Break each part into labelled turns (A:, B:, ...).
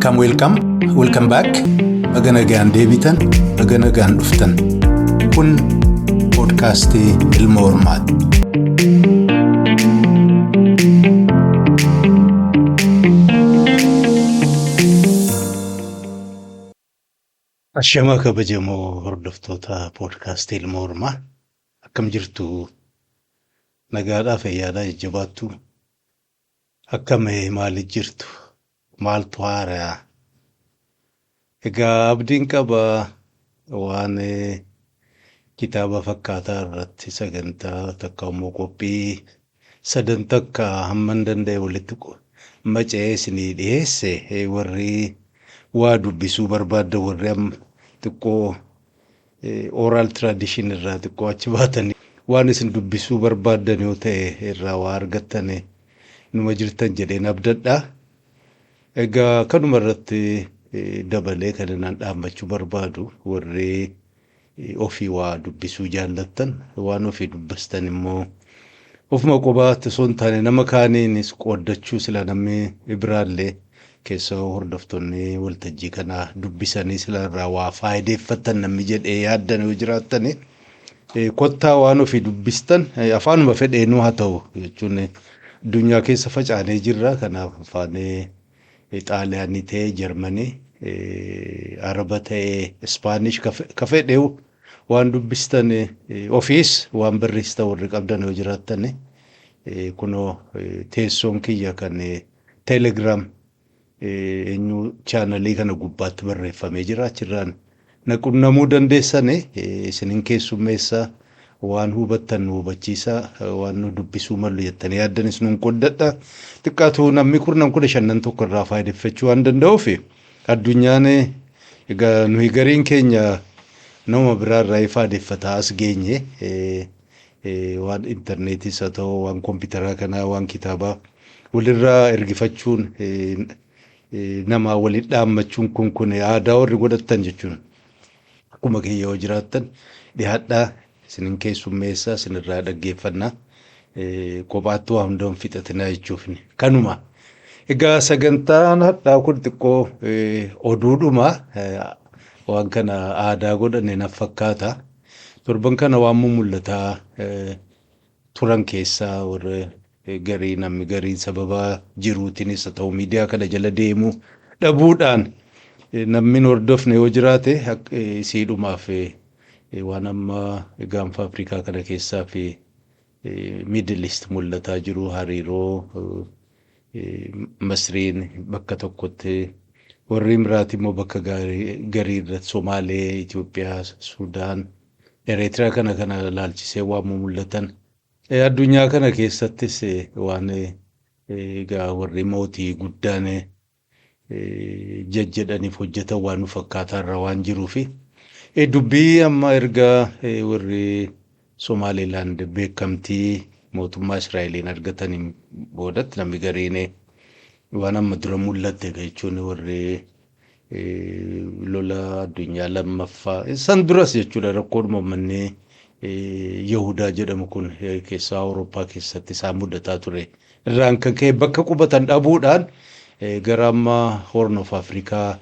A: Welcome back. Baganagaan deebitan, baganagaan dhuftan. Kun podcastii Ilma Hormaati. Ashama kabajamoo hordoftoota podcastii Ilma Hormaa. Akkam jirtu? Nagaadhaa fayyaadhaa jajjabaattu. Akkam maaliif jirtu? Maaltu haaraa? Egaa abdiin qaba waan kitaaba fakkaataa irratti sagantaa takka immoo qophii sadan takka hamman danda'e walitti maca'ee isinii dhiyeesse warri waa dubbisuu barbaadda warri xiqqoo oral tradition irraa xiqqoo achi baatanii waan isin dubbisuu barbaaddan yoo ta'e irraa waa argattan numa jirtan jedheen abdadha. Egaa kanuma irratti dabalee kan inaan dhaammachuu barbaadu warri ofii waa dubbisuu jaallattan waan ofii dubbistan immoo ofuma qobaatti osoo hin taane nama kaaniinis qooddachuu sila namni biraallee keessa hordoftoonni waltajjii kanaa dubbisanii sila irraa waa faayideeffatan namni jedhee yaaddan yoo jiraattani kottaa waan ofii dubbistan afaanuma fedheenuu haa ta'u jechuun addunyaa keessa facaanee jirra. Kanaaf afaan Xaaliyaanii ta'e Jarmanii Araba ta'e Ispaanish ka fedheewu waan dubbistan ofiis waan barreessitan warri qabdan yoo jiraattan kunoo teessoon kiyya kan Telegram eenyu chaanalii kana gubbaatti barreeffamee jira. Achirraan naqunnamuu dandeessan isinin keessummeessaa waan hubattan nu hubachiisa waan nu dubbisuu malu jettanii yaaddanis nuun qoddadha. Xiqqaatu namni kurnan 15 tokko irraa faayideeffachuu waan danda'uuf addunyaan egaa nuyi gariin keenya nama biraarraa faayideeffataa as geenye waan intarneetis haa ta'u waan kompiitaraa kanaa waan kitaabaa walirraa ergifachuun nama waliin dhaammachuun kun aadaa warri godhattan jechuun akkuma kiyya yoo jiraattan dhiyaadhaa isinin keessummeessaa isinirraa dhaggeeffannaa kophaatti waa hundoon fixatinaa jechuufni kanuma. Egaa sagantaan hadhaa kun xiqqoo oduudhuma waan kana aadaa godhanne naaf fakkaata. Torban kana waan mul'ataa turan keessaa warra garii namni garii sababa jiruutiinis haa ta'u miidiyaa kana jala deemuu dhabuudhaan namni hordofne yoo jiraate siidhumaaf waan amma gaanfa Afrikaa kana keessaa fi Middle East mul'ataa jiru hariiroo Masriin bakka tokkotti warri Imiraat immoo bakka garii irratti Somaalee, Itoophiyaa, Sudaan, Eritiriyaa kana laalchisee waan mul'atan addunyaa kana keessattis waan egaa warri mootii guddaan jajjedhaniif hojjetan waan fakkaataa irra waan jiruufi dubbii amma erga warri Somaaliilaand beekamtii mootummaa Israa'eliin argataniin boodatti namni gariin waan amma dura mul'ate jechuun warri lola addunyaa lammaffaa san duras jechuudha rakkoon uummanni Yahudaa jedhamu kun keessaa Awurooppaa keessatti isaan mudataa ture irraan kan ka'e bakka qubatan dhabuudhaan gara amma Horn of Afrikaa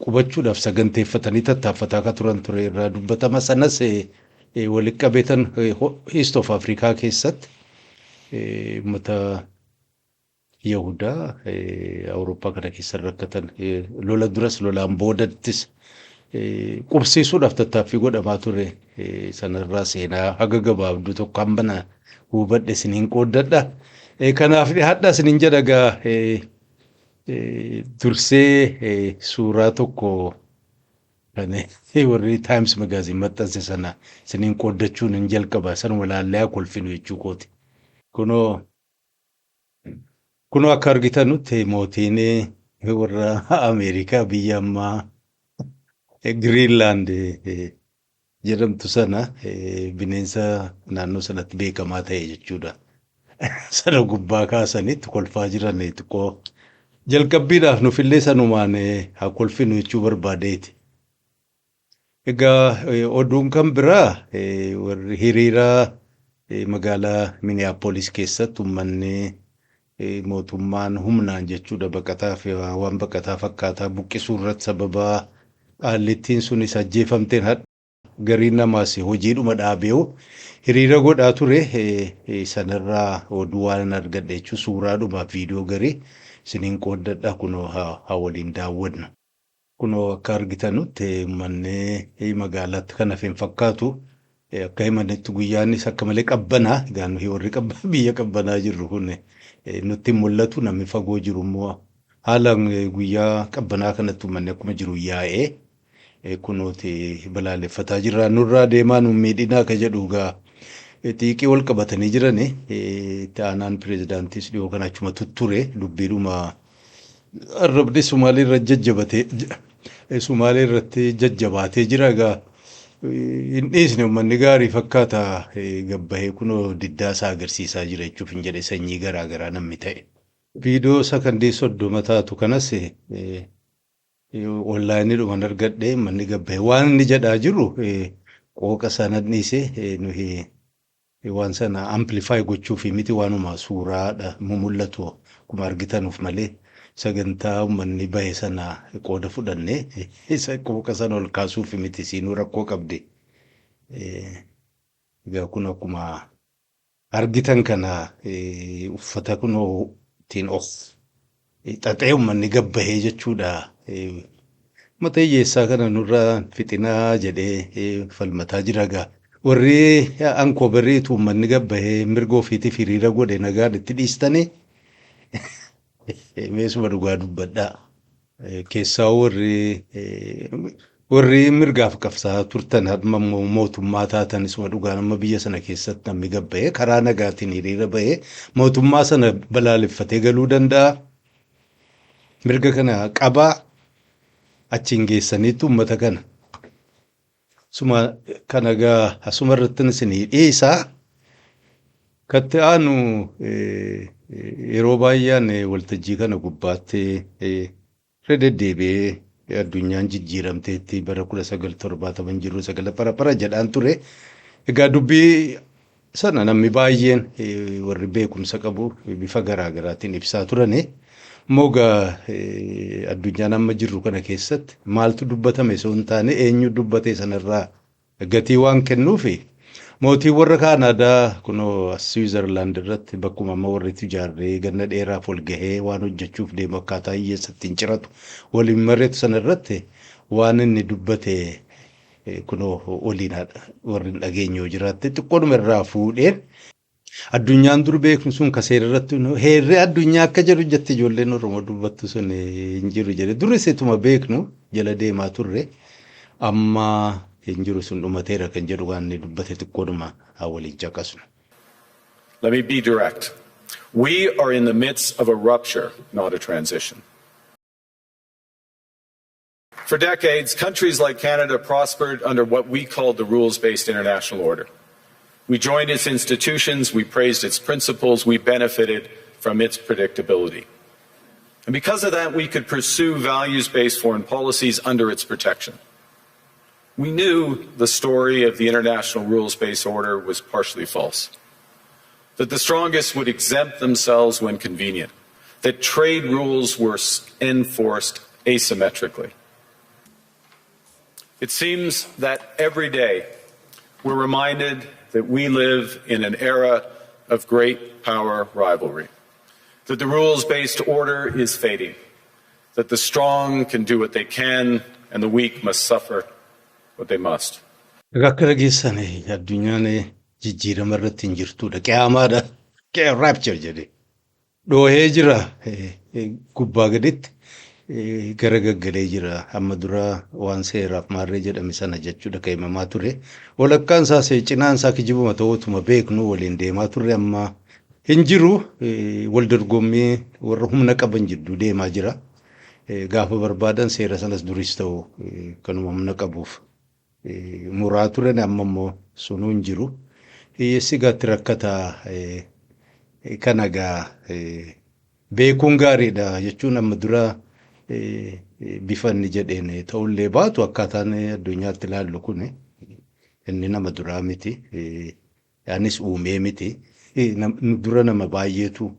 A: qubachuudhaaf saganteeffatanii tattaaffataa akka turan ture irraa dubbatama. Sanas walitti qabeetan East of Afrikaa keessatti uummata Yahudaa Awurooppaa kana keessa rakkatan lola duras lolaan boodattis qubsiisuudhaaf tattaaffii godhamaa ture. Sanarraa seenaa haga gabaabduu tokko hambana hubadhe isiniin qooddadha. Kanaaf hadhaa isiniin jedhagaa dursee suuraa tokko kan warri Times Magazine maxxanse sana isiniin qooddachuun hin jalqaba san walaallee kolfinu jechuu kooti. Kunoo akka argitanutti mootiin warra Ameerikaa biyya ammaa Greenland jedhamtu sana bineensa naannoo sanatti beekamaa ta'e jechuudha. Sana gubbaa kaasanitti kolfaa jiran xiqqoo jalqabbiidhaaf nufillee sanumaan haa kolfinu jechuu barbaadeeti. Egaa oduun kan biraa warri hiriiraa magaalaa Minneapolis keessatti uummanni mootummaan humnaan jechuudha baqataa fi waan baqataa fakkaataa buqqisuu irratti sababa qaallittiin sunis ajjeefamteen gariin namaas hojiidhuma dhaabee hiriira godhaa ture sanarraa oduu waan argadhe jechuun suuraadhuma viidiyoo garii isiniin qooddadha kunoo haa waliin daawwannu. Kunoo akka argitanutti uummanni magaalaatti kan hafe hin fakkaatu. Akka himanitti guyyaanis akka malee qabbanaa egaan warri biyya qabbanaa jirru kun nutti mul'atu namni fagoo jiru immoo haalaan guyyaa qabbanaa kanatti uummanni akkuma jiru yaa'ee kunooti balaaleffataa jirra nurraa deemaa nu miidhinaa ka jedhu egaa xiiqii wal qabatanii jiran ta'anaan pireezidaantiis dhiyoo kana achuma tutture dubbiidhuma arrabni Sumaalee irra jajjabatee Sumaalee irratti jajjabaatee jira egaa hin dhiisne uummanni gaarii fakkaata gabbahee kunoo diddaa isaa agarsiisaa jira jechuuf hin jedhe sanyii garaa garaa namni ta'e. Viidiyoo sakandii 30 taatu kanas onlaayiniidhumaan argadhe manni gabbahee waan inni jedhaa jiru qooqa sana dhiise nuyi waan sana amplifaayi gochuuf miti waanuma suuraadha mul'atu akkuma argitanuuf malee sagantaa uummanni bahe sana qooda fudhanne isa qooqa sana ol kaasuuf miti siinuu rakkoo qabde. Egaa kun akkuma argitan kana uffata kunoo ittiin of xaxee uummanni gabbahee jechuudha. Mata hiyyeessaa kana nurraa fixinaa jedhee falmataa jira egaa. Warri ankoobarriitu uummanni gabbahee mirga ofiitiif hiriira godhe nagaan itti dhiistanii meesuma dhugaa dubbadhaa. Keessaa warri mirgaaf qabsaa turtan hamma mootummaa taatan isuma dhugaa nama biyya sana keessatti namni gabbahee karaa nagaatiin hiriira bahee mootummaa sana balaaleffatee galuu danda'a. Mirga kana qabaa achiin geessaniitu uummata kana. Suma kana egaa asuma irratti isinii dhiisaa. Katti aanu yeroo baay'een waltajjii kana gubbaatti deddeebi'ee addunyaan jijjiiramteetti bara 1970 jiru sagala para jedhaan ture. Egaa dubbii sana namni baay'een warri beekumsa qabu bifa garaa garaatiin ibsaa turani. Moogaa addunyaan amma jirru kana keessatti maaltu dubbatame osoo hin taane eenyu dubbate sanarraa gatii waan kennuufi mootii warra Kaanaadaa kunoo Switzerland irratti bakkuma amma warri ijaarree ganna dheeraaf ol gahee waan hojjechuuf deemu akkaataa hiyyeessatti hin ciratu waliin marreetu sanarratti waan inni dubbate kunoo waliin warri dhageenyoo jiraatte xiqqoodhuma irraa fuudheen addunyaan dur beeknu sun ka seerarratti heerri addunyaa akka jedhu jette ijoolleen Oromoo dubbattu sun hin jiru jedhe duris ituma beeknu jala deemaa turre amma hin jiru sun dhumateera kan jedhu waan inni dubbate xiqqoodhuma haa waliin caqasnu.
B: Let me be direct. We are in the midst of a rupture, not a transition. For decades, countries like Canada prospered under what we called the rules-based international order. We joined its institutions, we praised its principles, we benefited from its predictability. And because of that, we could pursue values-based foreign policies under its protection. We knew the story of the international rules-based order was partially false, that the strongest would exempt themselves when convenient, that trade rules were enforced asymmetrically. It seems that every day we're reminded that we live in an era of great power rivalry, that the rules-based order is fading, that the strong can do what they can and the weak must suffer what they must.
A: Akka dhageessan addunyaan jijjiirama irratti hin jirtudha. Qiyaamaadha. Rapture jedhe. Dhoohee jira gubbaa gaditti gara gaggalee jira. Amma dura waan seeraaf maarree jedhame sana jechuudha kan himamaa ture. Walakkaan isaa cinaan isaa kijibuma ta'utuma beeknu waliin deemaa turre amma hin jiru. Wal dorgommii warra humna qaban jidduu deemaa jira. Gaafa barbaadan seera sanas duris ta'u kanuma humna qabuuf muraa turan amma immoo sunuu hin jiru. Hiyyeessi gaatti rakkataa kana gaa beekuun gaariidha jechuun amma dura bifa inni jedheen ta'ullee baatu akkaataan addunyaatti ilaallu kun inni nama duraa miti. Yaanis uumee miti. Dura nama baay'eetu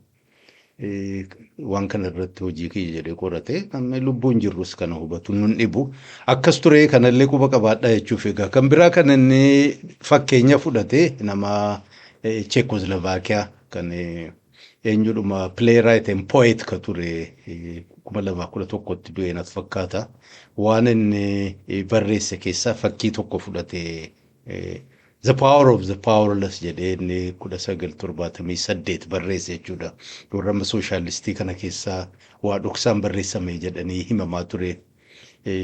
A: waan kana irratti hojii kiyya jedhee qorate amma lubbuun jirrus kana hubatu nun dhibu akkas ture kanallee quba qabaadhaa jechuuf egaa kan biraa kan inni fakkeenya fudhate nama Czechoslovakia kan eenyudhuma playwright and poet ka ture 2011tti du'e natti fakkaata waan inni barreesse keessaa fakkii tokko fudhate The Power of the Powerless jedhee inni 1978 barreesse jechuudha. Warra sooshaalistii kana keessaa waa dhoksaan barreessame jedhanii himamaa ture.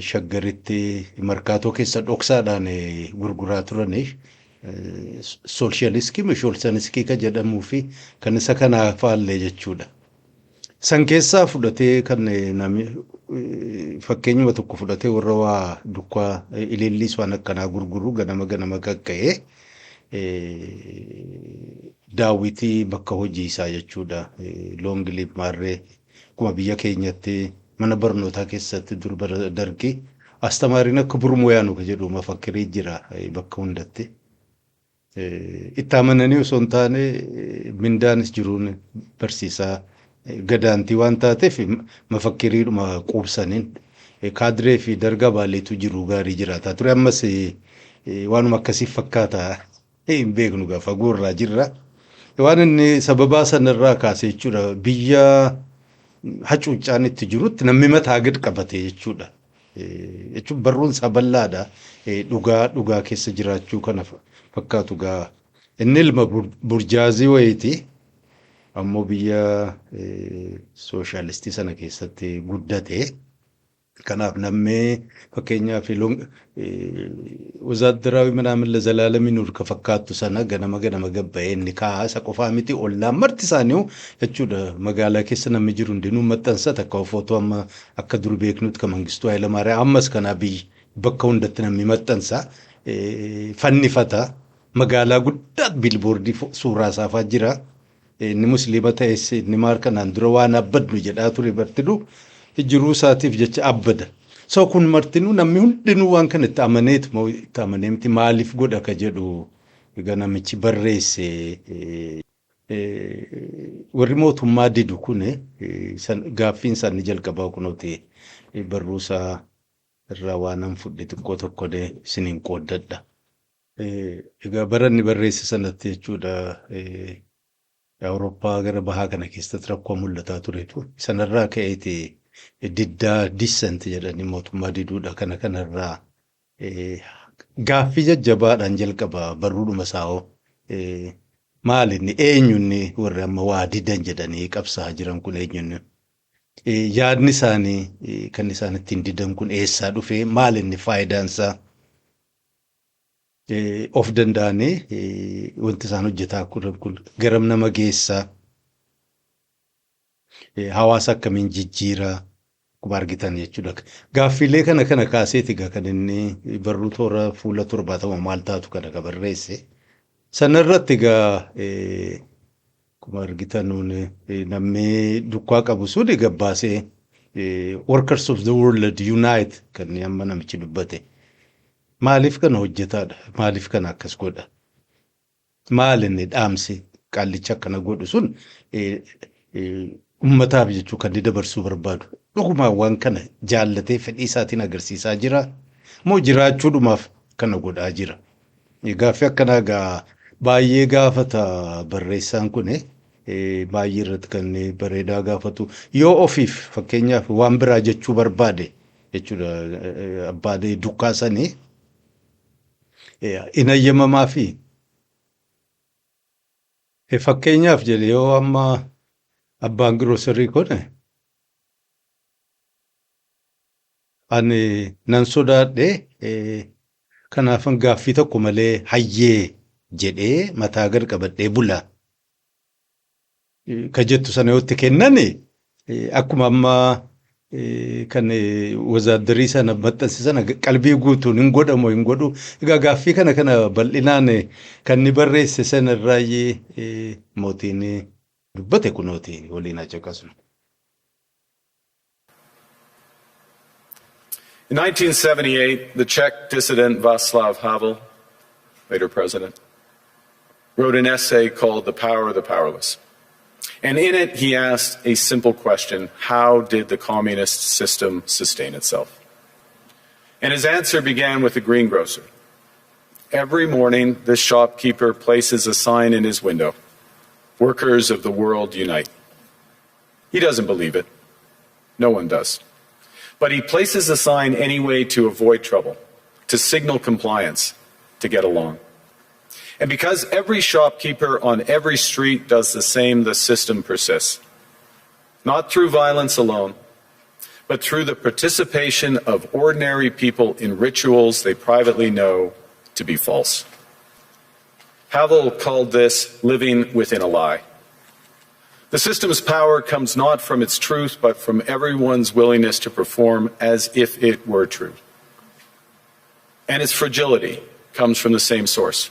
A: Shaggaritti markaatoo keessa dhoksaadhaan gurguraa turani. Sooshaaliskii ka jedhamuu fi kan isa kanaa faallee jechuudha. San keessaa fudhatee kan namni fakkeenyuma tokko fudhatee warra waa dukkaa ililliis waan akkanaa gurguru ganama qaqqa'ee daawwitii bakka hojii isaa jechuudha. Long live maarree kuma biyya keenyatti mana barnootaa keessatti dur dargi astamaariin akka burmuyaanu ka jedhu mafakkirii jira bakka hundatti. Itti amananii osoo hin taane mindaanis jiruun barsiisaa gadaantii waan taateef mafakkiriidhuma quubsaniin kaadiree fi darga baaleetu jiru gaarii jiraataa ture ammas waanuma akkasii fakkaata hin beeknu gaafa guurraa jirra waan inni sababaa sanarraa kaasee jechuudha biyya hacuuccaan itti jirutti namni mataa gad qabate jechuudha jechuun barruun isaa bal'aadha dhugaa keessa jiraachuu kana fakkaatu gaa inni ilma burjaazii wayiiti. Ammoo biyya sooshaalistii sana keessatti guddate kanaaf namni fakkeenyaaf wazaadaraawi ምናምን ለዘላለም ይኑር ka fakkaattu sana ganama gabba'ee inni kaa'aa isa qofaa miti ollaan marti isaanii jechuudha magaalaa keessa namni jiru hundinuu maxxansa takka footoo amma akka dur beeknutti ka Mangistuu Hayilamaariyaam ammas kana bakka hundatti namni maxxansa fannifata magaalaa guddaa bilboordii suuraa isaafaa jira. Inni musliima ta'es inni maal kanaan dura waan abbadnu jedhaa ture bartidhu jiruu isaatiif jecha abbada. So kun martinuu namni hundinuu waan kana itti amanee miti maaliif godha ka jedhu egaa namichi barreesse warri mootummaa didu kun gaaffiin isaanii jalqabaa kunooti barruusaa irraa waan an fudhe xiqqoo tokkodee isiniin qooddadha. Egaa baranni barreesse sanatti jechuudha. Awurooppaa gara bahaa kana keessatti rakkoo mul'ataa turetu sanarraa ka'eeti diddaa dissent jedhanii mootummaa diduudha kanarraa gaaffii jajjabaadhaan jalqaba barruudhuma isaa'oo maalinni eenyunni warri amma waa didan jedhanii qabsaa jiran kun eenyunni yaadni isaanii kan isaan ittiin didan kun eessaa dhufee maalinni faayidaansaa of danda'anii wanti isaan hojjetaa kun garam nama geessaa hawaasa akkamiin jijjiiraa akkuma argitan jechuudha. Gaaffiilee kana kaaseeti kan inni barruu toora fuula 70 maal taatu kana ka barreesse. Sanarratti akkuma argitan namni dukkaa qabu sun gabbaasee workers of the world unite kan amma namichi dubbate. Maaliif kana hojjetaadha? Maaliif kana akkas godha? Maal inni dhaamsi qaallicha akkana godhu sun ummataaf jechuu kan dabarsuu barbaadu. Dhugumaa waan kana jaallatee fedhii isaatiin agarsiisaa jira. Moo jiraachuudhumaaf kana godhaa jira. Gaaffii akkanaa baay'ee gaafata barreessaan kun baay'ee irratti kan bareedaa gaafatu. Yoo ofiif fakkeenyaaf waan biraa jechuu barbaade jechuudha abbaadee dukkaasanii in ayyamamaa fi fakkeenyaaf jedhe yoo amma abbaan giroosarii kun ani nan sodaadhe kanaafan gaaffii tokko malee hayyee jedhee mataa gad qabadhee bula ka jettu sana yoo itti kennan akkuma amma kan wazaadarrii sana maxxansiisan qalbii guutuun hin godhamu hin godhu egaa gaaffii kana bal'inaan kan ni barreesse sanarraayyee mootiin dubbate kunooti waliin caqasnu.
B: In 1978, the Czech dissident Václav Havel, later president, wrote an essay called The Power of the Powerless. And in it, he asked a simple question: how did the communist system sustain itself? And his answer began with the greengrocer. Every morning, this shopkeeper places a sign in his window: "Workers of the world unite." He doesn't believe it. No one does. But he places a sign anyway to avoid trouble, to signal compliance, to get along. And because every shopkeeper on every street does the same, the system persists. Not through violence alone, but through the participation of ordinary people in rituals they privately know to be false. Havel called this living within a lie. The system's power comes not from its truth, but from everyone's willingness to perform as if it were true. And its fragility comes from the same source.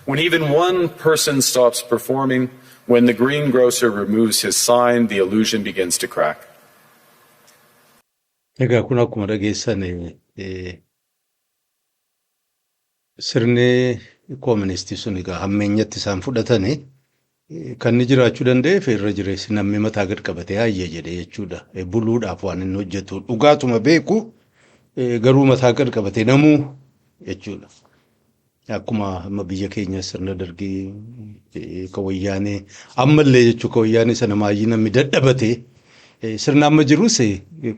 B: When even one person stops performing, when the greengrocer removes his sign, the illusion begins to crack.
A: Egaa kun akkuma dhageessan sirni kooministii sun egaa hammeenyatti isaan fudhatanii kan inni jiraachuu danda'eef irra jireessi namni mataa gad qabatee hayya jedhee jechuudha. Buluudhaaf waan inni hojjetu dhugaatuma beeku garuu mataa gad qabatee namuu jechuudha. Akkuma amma biyya keenya sirna dargii kan wayyaanee ammallee jechuu kan wayyaanee sana maayyii namni dadhabatee sirna amma jirus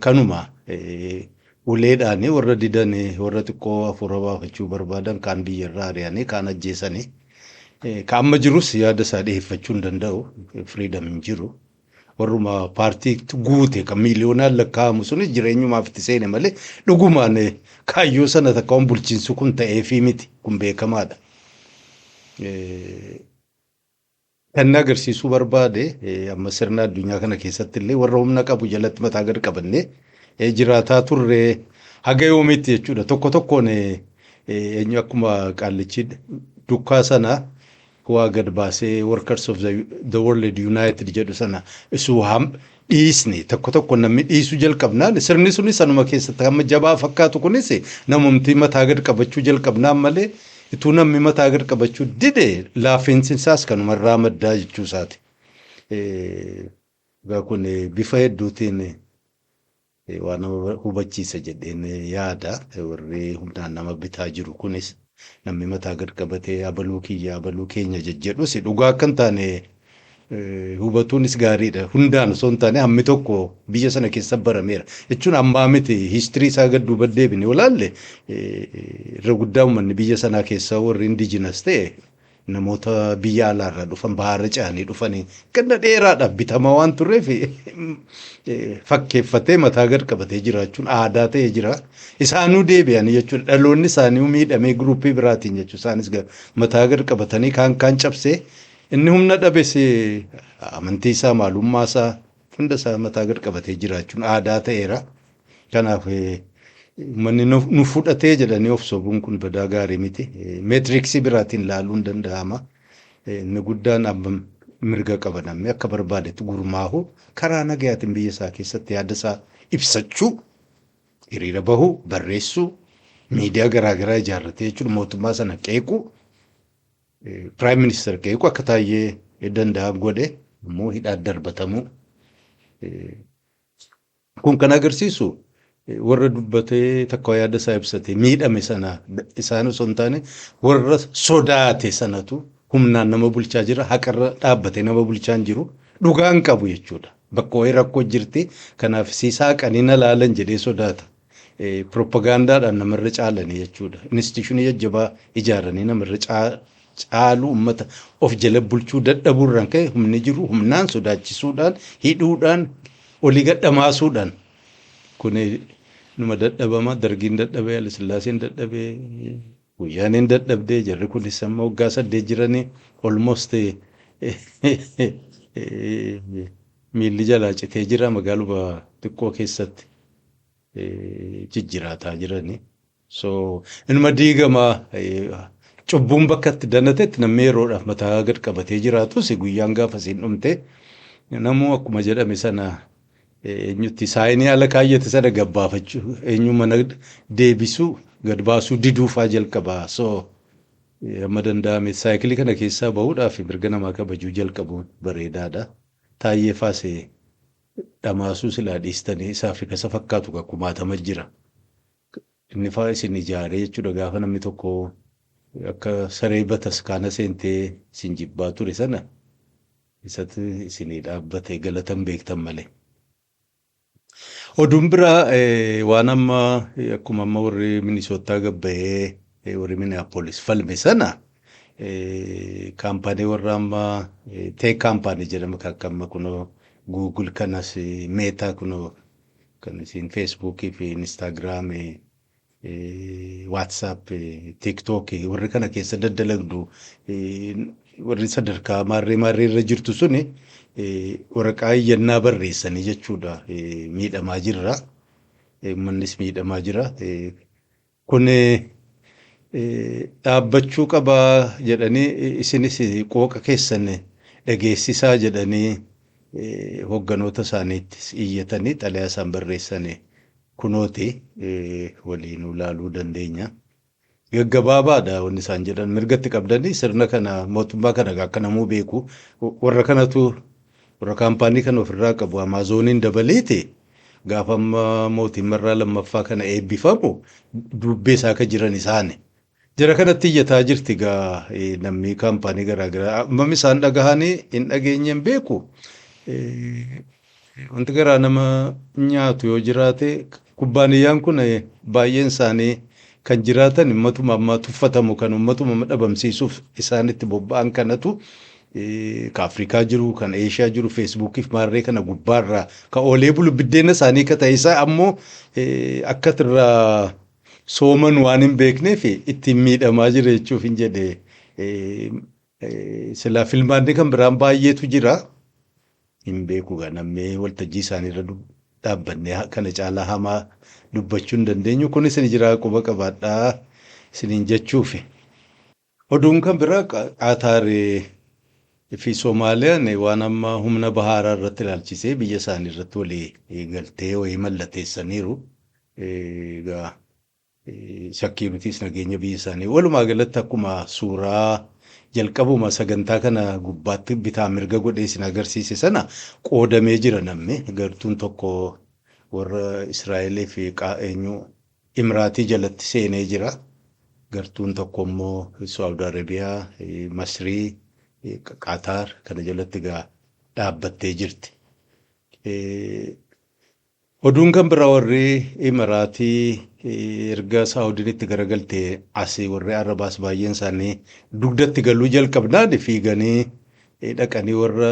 A: kanuma uleedhaan warra didan warra xiqqoo hafuura baafachuu barbaadan kaan biyyarraa ari'anii kaan ajjeesanii kan amma jirus yaada isaa dhiyeeffachuu hin danda'u firiidam hin jiru. Warruma paartii guute kan miiliyoonaan lakkaa'amu sunis jireenyumaaf itti seene malee dhugumaan kaayyoo sana takkaan bulchiinsu kun ta'eefii miti kun beekamaadha. Kan agarsiisuu barbaade amma sirna addunyaa kana keessatti illee warra humna qabu jalatti mataa gad qabannee jiraataa turre haga yoomitti jechuudha. Tokko tokkoon eenyu akkuma qaallichi dukkaa sana waa gad baasee workers of the world united jedhu sana isu dhiisne tokko tokko namni dhiisuu jalqabnaan sirni sunis sanuma keessatti amma jabaa fakkaatu kunis namumti mataa gad qabachuu jalqabnaan malee ituu namni mataa gad qabachuu dide laafiinsi isaas kanumarraa maddaa jechuu isaati. Egaa kun bifa hedduutiin waan hubachiisa jedheen yaada warri humnaan nama bitaa jiru kunis namni mataa gad qabatee abaluu kiyya abaluu keenya jejjedhus dhugaa akkan taane hubatuunis gaariidha. Hundaan osoo hin taane hammi tokko biyya sana keessa barameera jechuun ammaa miti hiistirii isaa gad duuba deebine olaalle irra guddaa uummanni biyya sanaa keessaa warri indijinas ta'e namoota biyya alaarraa dhufan baharra ce'anii dhufanii ganna dheeraadhaaf bitamaa waan turreef fakkeeffatee mataa gad qabatee jiraachuun aadaa ta'ee jira. Isaanuu deebi'anii jechuudha dhaloonni isaanii miidhamee guruppii biraatiin jechuudha. Isaanis mataa gad qabatanii kaan cabsee inni humna dhabes amantii isaa maalummaa isaa hunda isaa mataa gad qabatee jiraachuun aadaa ta'eera. Kanaaf manni nu fudhatee jedhanii of sobuun kun badaa gaarii miti. Meetiriksii biraatiin laaluun danda'ama. Inni guddaan amma mirga qabaname akka barbaadetti gurmaahu karaa nagayaatiin biyya isaa keessatti yaada isaa ibsachuu, hiriira bahuu, barreessuu, miidiyaa garaagaraa ijaarratee jechuudha mootummaa sana qeequu, piraayim ministeera qeequu akka taayee danda'an godhe immoo hidhaan darbatamuu. Kun kan agarsiisu warra dubbatee takka yaada isaa ibsate miidhame sana isaan osoo hin taane warra sodaate sanatu humnaan nama bulchaa jira haqarra dhaabbatee nama bulchaa hin jiru dhugaan qabu jechuudha. Bakka wayii rakkoo jirti kanaaf siisaa qaniina laalan jedhee sodaata. Propagaandaadhaan namarra caalanii jechuudha. Instituushinii jajjabaa ijaaranii namarra caaluu uummata of jala bulchuu dadhabuurraan ka'e humni jiru humnaan sodaachisuudhaan hidhuudhaan olii gadhamaasuudhaan kun numa dadhabama dargiin dadhabee Hayilasillaaseen dadhabee wayyaaneen dadhabdee jarri kunis amma waggaa 8 jiranii almost miilli jalaa citee jira magaaluma xiqqoo keessatti jijjiraataa jiranii. So inuma diigama cubbuun bakka itti danatetti namni yeroodhaaf mataa gad qabatee jiraatus guyyaan gaafa siin dhumte namuu akkuma jedhame sana eenyutti saayinii ala kaayyate sana gabbaafachuu eenyu mana deebisuu gad baasuu diduufaa jalqabaa. So Amma danda'ame saayikilii kana keessaa bahuudhaaf mirga namaa kabajuu jalqabuun bareedaadha. Taayyee faasee dhamaasuu silaa dhiistanii isaaf kasa fakkaatu kumaatama jira. Inni faa isin ijaaree jechuudha gaafa namni tokko akka saree bataskaana seentee isin jibbaa ture sana isatti isinii dhaabbatee galatan beektan malee. Oduun biraa waan amma akkuma amma warri Minisootaa gabba'ee warri Minneapolis falme sana kaampaanii warra amma teek kaampaanii jedhama kan amma kunoo Google kanas Meetaa kunoo kan isin Feesbuukii fi Instaagiraamii WhatsApp, TikTok warri kana keessa daddalagdu warri sadarkaa maarree irra jirtu suni waraqaa iyyannaa barreessanii jechuudha miidhamaa jirra. Uummannis miidhamaa jira. Kun dhaabbachuu qabaa jedhanii isinis qooqa keessan dhageessisaa jedhanii hogganoota isaaniittis iyyatanii xalayaa isaan barreessanii. Kunooti waliin ilaaluu dandeenya. Gaggabaabaadha wanni isaan jedhan mirgatti qabdanii sirna kana mootummaa kana akka namuu beeku warra kanatu warra kaampaanii kana ofirraa qabu Amaazoniin dabaleeti gaafa mootiin marraa lammaffaa kana eebbifamu dubbee isaa akka jiran isaani. Jara kanatti iyyataa jirti gaa namni kaampaanii garaagaraa ammam isaan dhagahanii hin dhageenye hin beeku. Wanti garaa nama nyaatu yoo jiraate kubbaaniyyaan kun baay'een isaanii kan jiraatan ummatuma amma tuffatamu kan ummatuma dhabamsiisuuf isaanitti bobba'an kanatu ka Afrikaa jiru kan Eeshiyaa jiru Feesbuukiif maarree kana gubbaarraa ka oolee bulu biddeena isaanii ka ta'e isaa ammoo akka irraa sooman waan hin beekneef ittiin miidhamaa jira jechuuf hin jedhe silaa filmaanni kan biraan baay'eetu jira. Hin beeku namni waltajjii isaaniirra dhaabbannee kana caalaa hamaa dubbachuu hin dandeenyu. Kun isin jira quba qabaadhaa isiniin jechuufi. Oduun kan biraa Qaataar fi Soomaaliyaan waan amma humna bahaaraa irratti ilaalchisee biyya isaanii irratti walii galtee wayii mallateessaniiru. Sakkiirutiis nageenya biyya isaanii walumaa galatti akkuma suuraa jalqabuma sagantaa kana gubbaatti bitaa mirga godhee isin agarsiise sana qoodamee jira namni gartuun tokko warra Israa'elee fi Imiraatii jalatti seenee jira. Gartuun tokko immoo Saawud Arabiyaa, Masrii, Qaataar kana jalatti dhaabbattee jirti. Oduun kan biraa warri Imiraatii erga Saawudiin itti garagaltee asii warri Arabaas baay'een isaanii dugdatti galuu jalqabnaan fiiganii dhaqanii warra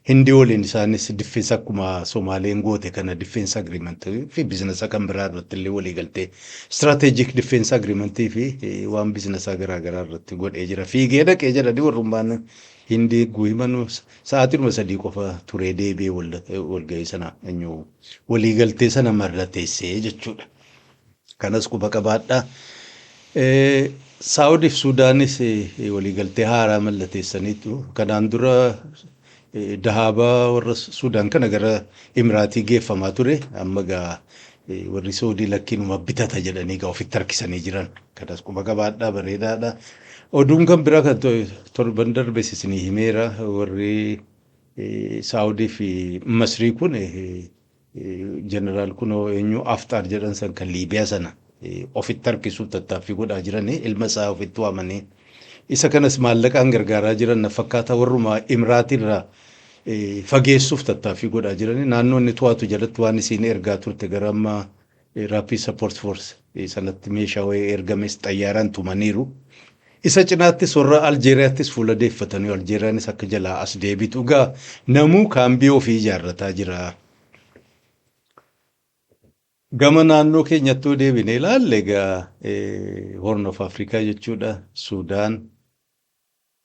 A: Hindii waliin isaanis diffeensa akkuma Soomaaliin goote kana diffeensa agriimentii fi biizinasa kan biraa irratti illee walii galtee istiraatejik diffeensa agriimentii fi waan biizinasaa garaagaraa irratti godhee jira. Fiigee dhaqee jedhanii warrummaan Hindii guhiman sa'aatii 3 qofa turee deebi'ee walgahii sana walii galtee sana marrateessee jechuudha. Kanas quba qabaadhaa. Saawudiif Suudaanis waliigaltee haaraa mallateessaniitu. Kanaan dura dahaabaa warra Suudaan kana gara Imiraatii geeffamaa ture. Amma warri Saawudii lakkiinuma bitata jedhanii ofitti harkisanii jiran. Kanas quba qabaadhaa bareedaadha. Oduun kan biraa kan torban darbe isinii himeera warri Saawudii fi Masrii kun jeneraal kunoo eenyu Aftaar jedhan san kan Liibiyaa sana ofitti harkisuuf tattaaffii godhaa jiranii ilma isaa ofitti waamanii isa kanas maallaqaan gargaaraa jiran na fakkaata warruma Imiraatirraa fageessuuf tattaaffii godhaa jiranii naannoo inni to'atu jalatti waan isiin ergaa turte gara amma Rapid Support Force sanatti meeshaa wayii ergames xayyaaraan tumaniiru. Isa cinaattis warra Aljeeriyaattis fuula deeffatanii Aljeeriyaanis akka jalaa as deebitu namuu kaambii ofii ijaarrataa jira. Gama naannoo keenyatti deebinee ilaalle Horn of Afrikaa jechuudha. Suudaan,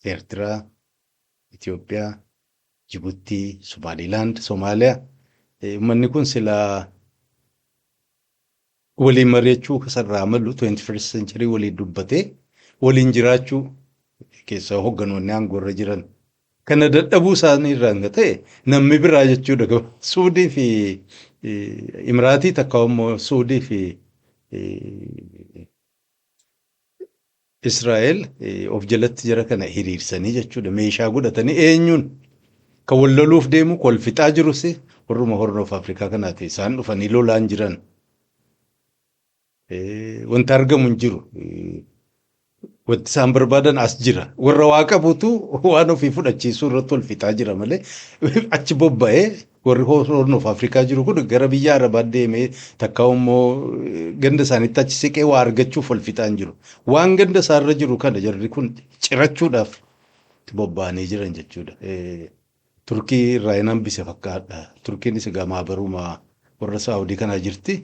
A: Eertiraa, Itoophiyaa, Jibuutii, Somaaliilaand, Soomaaliyaa. Uummanni kun silaa waliin mari'achuu kasarraa malu 21st century waliin dubbatee waliin jiraachuu keessa hogganoonni aangoorra jiran. Kana dadhabuu isaanii irraan ta'e namni biraa jechuudha. Suudii fi Imiraatii takka immoo Suudii fi Israa'el of jalatti jara kana hiriirsanii jechuudha. Meeshaa godhatanii eenyuun kan wal loluuf deemu wal fixaa jirus warruma Horn of Afrikaa kanaati. Isaan dhufanii lolaan jiran. Wanti argamu hin jiru. Wanti isaan barbaadan as jira. Warra waa qabutu waan ofii fudhachiisuu irratti wal fixaa jira malee achi bobba'ee warri Horn of Afrikaa jiru kun gara biyya Arabaa deemee takka immoo ganda isaaniitti achi siqee waa argachuuf wal fixaa hin jiru. Waan ganda isaarra jiru kana jarri kun cirachuudhaaf bobba'anii jiran jechuudha. Turkii irraa hin hambise fakkaata. Turkiinis gamaa baruma warra Saawudii kanaa jirti.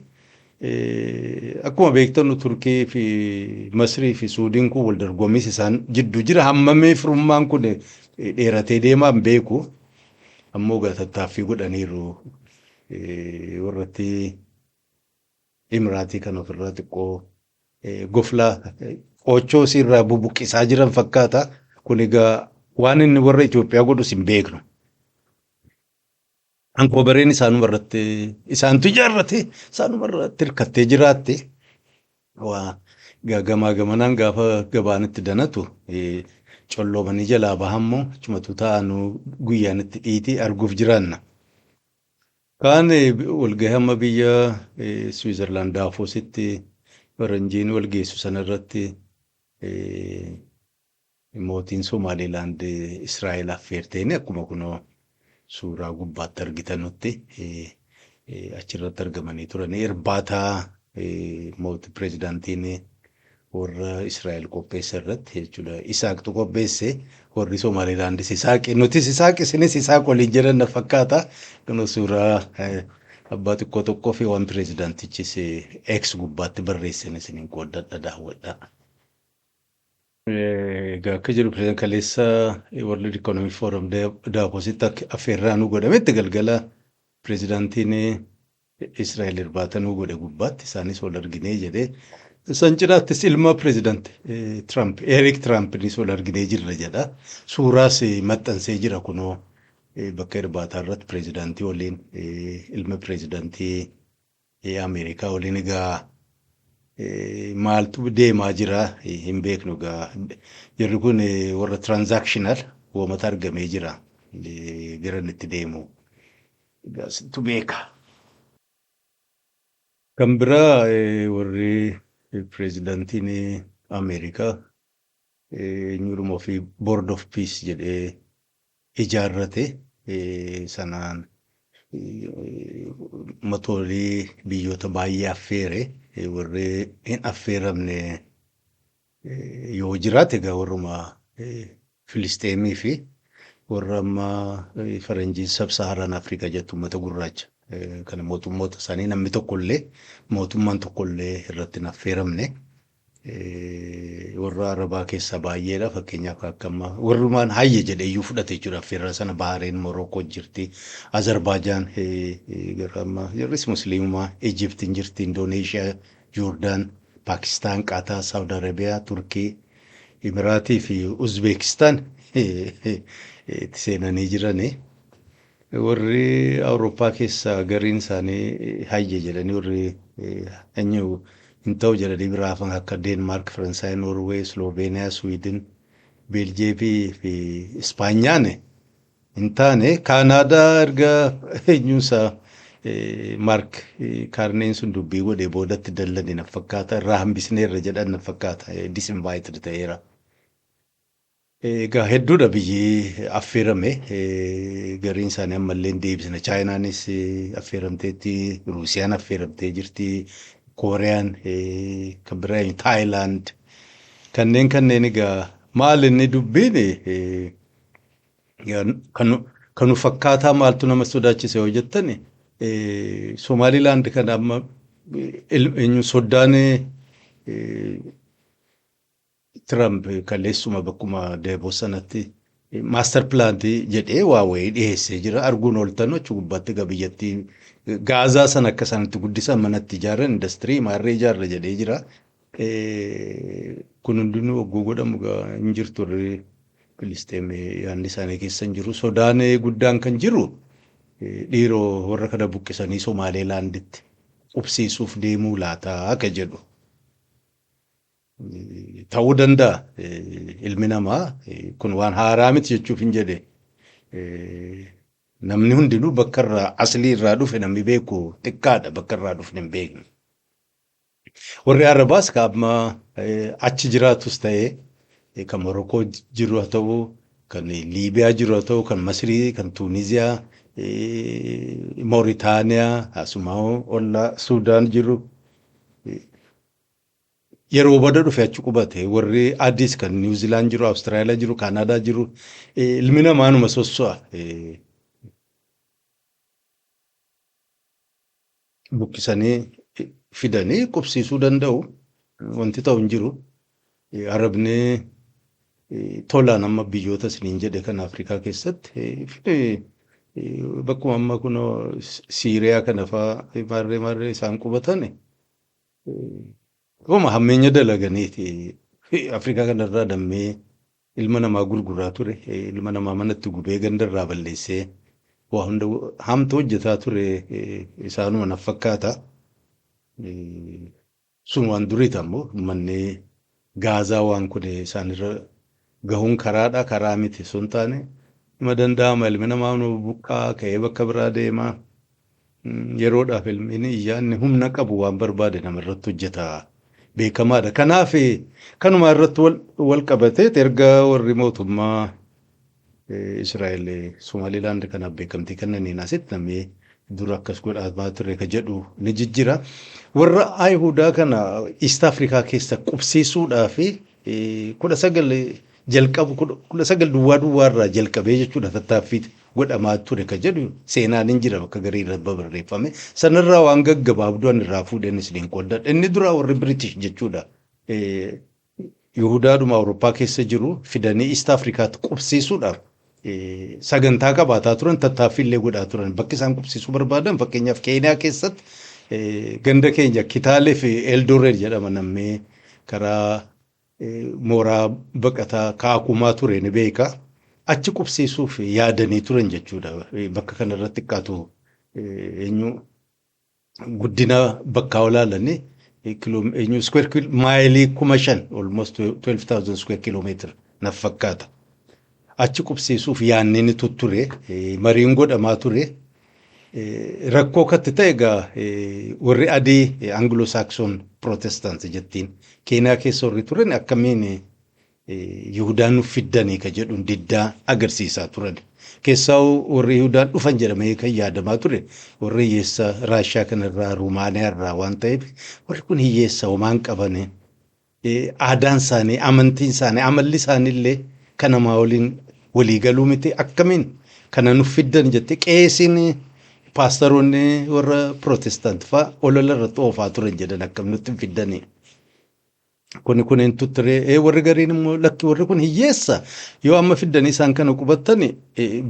A: Akkuma beektannu Turkii fi Masrii fi Suudiin kun wal dorgommis isaan jidduu jira. Hammamee firummaan kun dheeratee deemaa hin beeku. Ammoo tattaaffii godhaniiru warratti Imiraatii kan ofirraa xiqqoo goflaa qoochoo irraa bubuqqisaa jiran fakkaata. Kun egaa waan inni warra Itoophiyaa godhus hin beeknu. Ankoobareen isaanuma irratti isaantu ijaarrate isaanuma irratti hirkattee jiraatte gamaa gamanaan gaafa gabaanitti danatu colloomanii jalaa bahammoo achumatu taa'anuu guyyaan itti dhiitii arguuf jiraanna. Kaan walgahii amma biyya Swiizerlaand Daavoositti faranjiin walgeessu sanarratti mootiin Somaaliilaand Israa'eel affeerteeni akkuma kunoo suuraa gubbaatti argitanutti achirratti argamanii turanii irbaataa mootii pireezidaantiin warra Israa'eel qopheessa irratti jechuudha. Isaaqtu qopheesse warri Somaaliilaandis isaaqe nutis isaaqe isinis isaaq waliin jedhan fakkaata. Kun suuraa abbaa xiqqoo tokkoo fi waan pireezidaantichis X gubbaatti barreessan isiniin qooddadha daawwadha. Egaa akka jiru pireezidaantii kaleessa World Economic Forum Daavoositti affeerraa nu godhametti galgala pireezidaantiin Israa'eel irbaata nu godhe gubbaatti isaanis wal arginee jedhee san cinaattis ilma pireezidaantii Trump Eric Trumpinis wal arginee jirra jedha. Suuraas maxxansee jira kunoo bakka irbaataa irratti pireezidaantii waliin ilma pireezidaantii Ameerikaa waliin egaa maaltu deemaa jira hin beeknu egaa jarri kun warra transactional woomata argamee jira gara itti deemu egaa situ beeka. Kan biraa warri pireezidaantiin Ameerikaa eenyuruma ofii Board of Peace jedhee ijaarrate sanaan mootolii biyyoota baay'ee affeere warri hin affeeramne yoo jiraate egaa warruma Filisteemii fi warra amma faranjiin sab-saharaan Afrikaa jettu uummata gurraacha. Kana mootummoota isaanii namni tokkollee mootummaan tokkollee irratti hin affeeramne. Warra Arabaa keessaa baay'eedha fakkeenyaaf akka amma warrumaan hayye jedheeyyuu fudhate jechuudha affeerraa sana Bahareen, Morookoo jirti, Azerbaajaan gara amma jarris musliimumaa, Ijiptiin jirti, Indooneeshiyaa, Joordaan, Paakistaan, Qaataa, Saawud Arabiyaa, Turkii, Imiraatii fi Uzbeekistaan itti seenanii jirani. Warri Awurooppaa keessaa gariin isaanii hayye jedhanii warri eenyu hin ta'u jedhanii biraa hafan akka Deenmaark, Faransaay, Noorweey, Sloveeniyaa, Swiidin, Beeljeemii fi Ispaanyaan hin taane Kaanaadaa erga eenyuusaa Maark Kaarneen sun dubbii godhee boodatti dallanii na fakkaata irraa hambisneerra jedhan na fakkaata disinvaayited ta'eera. Egaa hedduudha biyyi affeerame gariin isaanii ammallee hin deebisne. Chaayinaanis affeeramteetti, Ruusiyaan affeeramtee jirti. Kooriyaan kan biraa Taayilaand kanneen egaa maal inni dubbiin kanu fakkaataa maaltu nama sodaachise yoo jettan Somaaliilaand kan amma soddaan Trump kaleessuma bakkuma deeboo sanatti maaster pilaantii jedhee waa wayii dhiyeessee jira arguun ooltan achi gubbaatti egaa biyyattii Gaazaa sana akka isaanitti guddisan manatti ijaaran industirii maarree ijaarra jedhee jira. Kun hundinuu ogguu godhamu hin jirtu warri Filisteem yaadni isaanii keessa hin jiru. Sodaan guddaan kan jiru dhiiroo warra kana buqqisanii Somaaliilaanditti qubsiisuuf deemuu laataa akka jedhu. ta'uu danda'a. Ilmi namaa kun waan haaraa miti jechuuf hin jedhe. Namni hundinuu bakka irraa aslii irraa dhufe namni beeku xiqqaadha bakka irraa dhufne hin beekne. Warri Arabaas kan amma achi jiraatus ta'ee kan Morokoo jiru haa ta'u, kan Liibiyaa jiru haa ta'u, kan Masrii, kan Tuuniziyaa, Mooritaaniyaa, asumaa ollaa Suudaan jiru. Yeroo booda dhufe achi qubate warri Adiis kan Niwuziilaan jiru, Awustiraaliyaa jiru, Kaanaadaa jiru. Ilmi namaanuma sosso'a. Buqqisanii fidanii qubsiisuu danda'u. Wanti ta'u hin jiru. Arabni tolaan amma biyyoota isiniin jedhe kan Afrikaa keessatti bakkuma amma kun Siiriyaa kana fa'aa maarree isaan qubatan Oma hammeenya dalaganiiti. Afrikaa kanarraa dammee ilma namaa gurguraa ture. Ilma namaa manatti gubee gandarraa balleessee waa hunda hamtu hojjetaa ture isaanuma naf fakkaata. Sun waan duriiti ammoo manni gaazaa waan kun isaanirra gahuun karaadha. Karaa miti sun taane nama danda'ama ilmi namaa buqqaa ka'ee bakka biraa deemaa. Yeroodhaaf ilmi iyyaanni humna qabu waan barbaade namarratti hojjeta. Beekamaadha. Kanaaf kanuma irratti wal qabatee erga warri mootummaa Israa'el Somaaliilaand kanaaf beekamtii kennaniin asitti namni dura akkas godhamaa ture ka jedhu ni jijjira. Warra Ayihudaa kana East Afrikaa keessa qubsiisuudhaaf 19 jalqabu 19 duwwaarraa jalqabee jechuudha tattaaffii godhamaa ture ka jedhu seenaan hin jira bakka garii irra barreeffame. Sanarraa waan gaggabaabduu an irraa fuudhanis ni qoodadha. Inni dura warri British jechuudha. Yihudaadhuma Awurooppaa keessa jiru fidanii East Afrikaatti qubsiisuudhaaf sagantaa qabaataa turan tattaaffiillee godhaa turan. Bakki isaan qubsiisuu barbaadan fakkeenyaaf Keeniyaa keessatti ganda keenya Kitaalee fi Eldoret jedhama nammee karaa mooraa baqataa Kaakumaa ture ni beeka. Achi qubsiisuuf yaadanii turan jechuudha. Bakka kanarratti xiqqaatu eenyu guddina bakka olaalanii eenyu square maayilii 5,000 almost 12,000 square kilometer naf fakkaata. Achi qubsiisuuf yaanneen tutture mariin godhamaa ture. Rakkoo katti ta'e egaa warri adii Anglo-Saxon Protestant jettiin Keeniyaa keessa warri turan akkamiin Yihudaan nuuf fiddanii ka jedhuun diddaa agarsiisaa turan. Keessaa warri Yihudaan dhufan jedhamee kan yaadamaa ture. Warri hiyyeessa Raashiyaa kanarraa Ruumaaniyaa irraa waan ta'eef warri kun hiyyeessa homaan qaban aadaan isaanii, amantiin isaanii, amalli isaaniillee kan namaa waliin waliigaluu miti akkamiin kana nuuf fiddan jette qeesiin paastaroonni warra Protestant fa'aa olola irratti oofaa turan jedhan akkam nutti fiddanii. Kun hin tutture warri gariin immoo lakki warri kun hiyyeessa yoo amma fiddanii isaan kana qubattani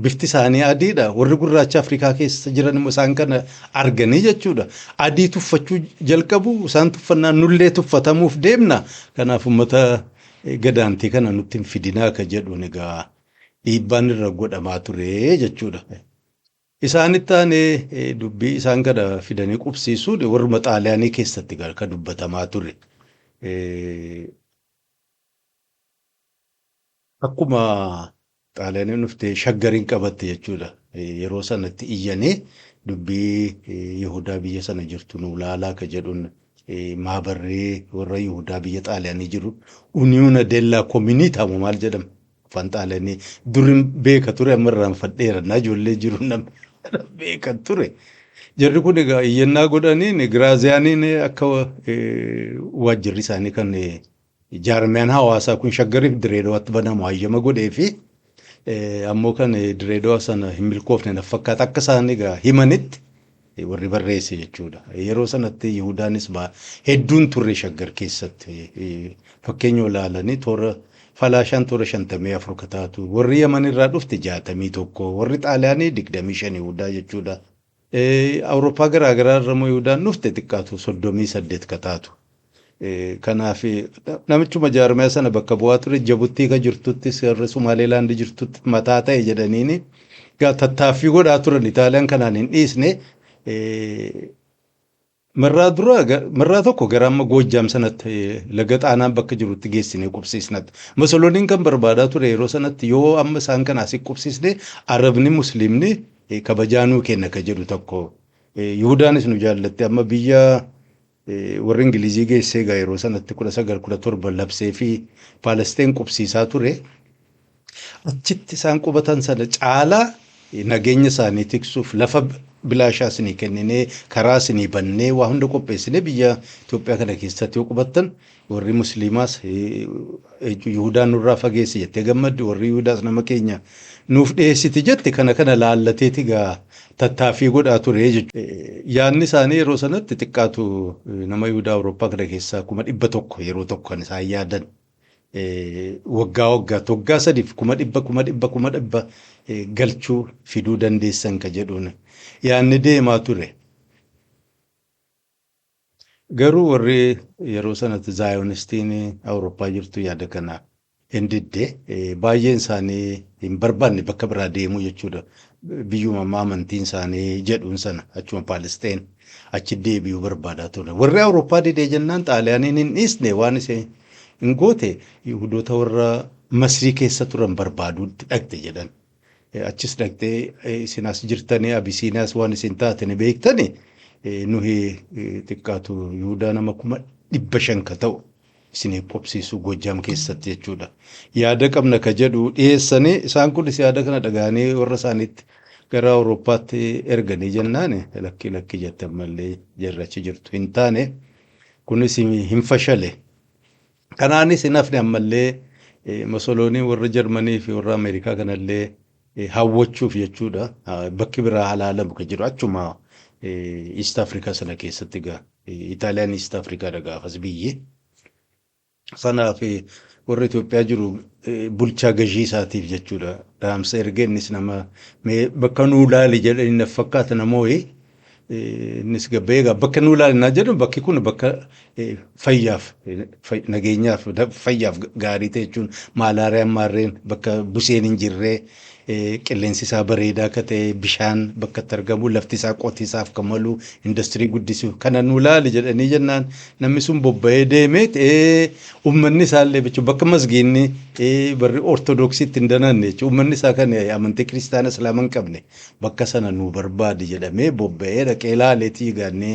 A: bifti isaanii adiidha. Warri gurraacha Afrikaa keessa jiran immoo isaan kana arganii jechuudha. Adii tuffachuu jalqabu isaan tuffannaan nullee tuffatamuuf deemna. Kanaaf uummata gadaantii kana nutti hin fidinaa ka jedhuun egaa dhiibbaan irra godhamaa ture jechuudha. Isaanitti aanee dubbii isaan kana fidanii qubsiisuun warra Xaaliyaanii keessatti ka dubbatamaa ture. Akkuma Xaaliyaaniin dhuftee shaggariin qabatte jechuudha. Yeroo sanatti iyyanii dubbii Yihudaa biyya sana jirtu nu laalaa ka jedhuun maabarree warra Yihudaa biyya Xaaliyaanii jiru Uniona della Comunità maal jedhama afaan Xaaliyaanii durin beeka ture amma irraanfadheera na ijoollee jiru namni beeka ture. Jarri kun egaa iyyannaa godhaniin Giraaziyaaniin akka waajjirri isaanii kan jaarmiyaan hawaasaa kun shaggariif Direedawaatti banamu hayyama godhee fi ammoo kan Direedawaa sana hin milkoofne na fakkaata akka isaan egaa himanitti warri barreesse jechuudha. Yeroo sanatti Yihudaanis hedduun turre shaggar keessatti fakkeenya olaalanii toora falaashaan toora 54 ka taatu warri Yaman irraa dhufte 61 warri Xaaliyaanii 25 Yihudaa jechuudha. Awurooppaa garaagaraa irra immoo Yihudaan dhufte xiqqaatu 38 ka taatu. Kanaaf namichuma jaarmiyaa sana bakka bu'aa ture Jabuttii ka jirtutti warra Somaaliilaand jirtutti mataa ta'e jedhaniini tattaaffii godhaa turan Itaaliyaan kanaan hin dhiisne marraa tokko gara amma Goojjaam sanatti laga Xaanaan bakka jirutti geessinee qubsiisnatti. Masolooniin kan barbaadaa ture yeroo sanatti yoo amma isaan kana asii qubsiisne Arabni Musliimni kabajaanuu kenna ka jedhu tokko. Yihuudaanis nu jaallatti amma biyya warri Ingilizii geessee egaa yeroo sanatti 1917 labsee fi Paalestiin qubsiisaa ture. Achitti isaan qubatan sana caalaa nageenya isaanii tiksuuf lafa bilaashaa isinii kenninee karaa isinii bannee waa hunda qopheessinee biyya Itoophiyaa kana keessatti yoo qubattan warri Musliimaas Yihudaan nurraa fageesse jettee gammaddi warri Yihudaas nama keenya nuuf dhiyeessiti jette kana laallateeti gaa tattaaffii godhaa ture jechuudha. Yaadni isaanii yeroo sanatti xiqqaatu nama Yihudaa Awurooppaa kana keessaa 100,000 yeroo tokko kan isaan yaadan. Waggaa sadiif 100,000 galchuu fiduu dandeessan ka jedhuun yaadni deemaa ture. Garuu warri yeroo sanatti Zaayonistiin Awurooppaa jirtu yaada kana hin didde baay'een isaanii hin barbaanne bakka biraa deemuu jechuudha. Biyyuma amantiin isaanii jedhuun sana achuma Paalestiin achi deebi'uu barbaadaa ture. Warri Awurooppaa didee jennaan Xaaliyaaniin hin dhiisne waan ishee hin goote Yihudoota warra Masrii keessa turan barbaaduutti dhaqxe jedhan. Achis dhaqxee isin as jirtanii Abisiiniyaas waan isin taatanii beektanii nuyi xiqqaatu Yihudaa nama 500 ka ta'u isinii qubsiisuu Goojjaam keessatti jechuudha. Yaada qabna ka jedhu dhiyeessanii isaan kunis yaada kana dhaga'anii warra isaaniitti gara Awurooppaatti erganii jennaan lakki jettan malee jarri achi jirtu hin taane kunis hin fashale. Kanaanis hin hafne ammallee Masoloonii warra Jarmanii fi warra Ameerikaa kanallee hawwachuuf jechuudha. Bakki biraa halaalamu ka jiru achuma East Africa sana keessatti gaa Itaaliyaan East Africaadha gaafas biyyi. Sanaaf warra Itoophiyaa jiru bulchaa gashii isaatiif jechuudha. Dhaamsa erga innis nama bakka nuu laali jedhanii na fakkaata namooyi. Innis gabbeegaa bakka nuu laalinaa jedhu bakki kun bakka fayyaaf nageenyaaf fayyaaf gaarii ta'e jechuun maalaariyaan maarreen bakka buseen hin jirree qilleensi isaa bareedaa akka ta'e bishaan bakka itti argamu lafti isaa qotiisaaf kan malu industirii guddisuuf kana nuu laali jedhanii jennaan namni sun bobba'ee deemee uummanni isaallee jechuun bakka masgiinni barri ortodoksiitti hin dananne jechuun uummanni isaa kan amantii kiristaanaa islaama hin qabne bakka sana nuu barbaadi jedhamee bobba'ee dhaqee laaleetii gaannee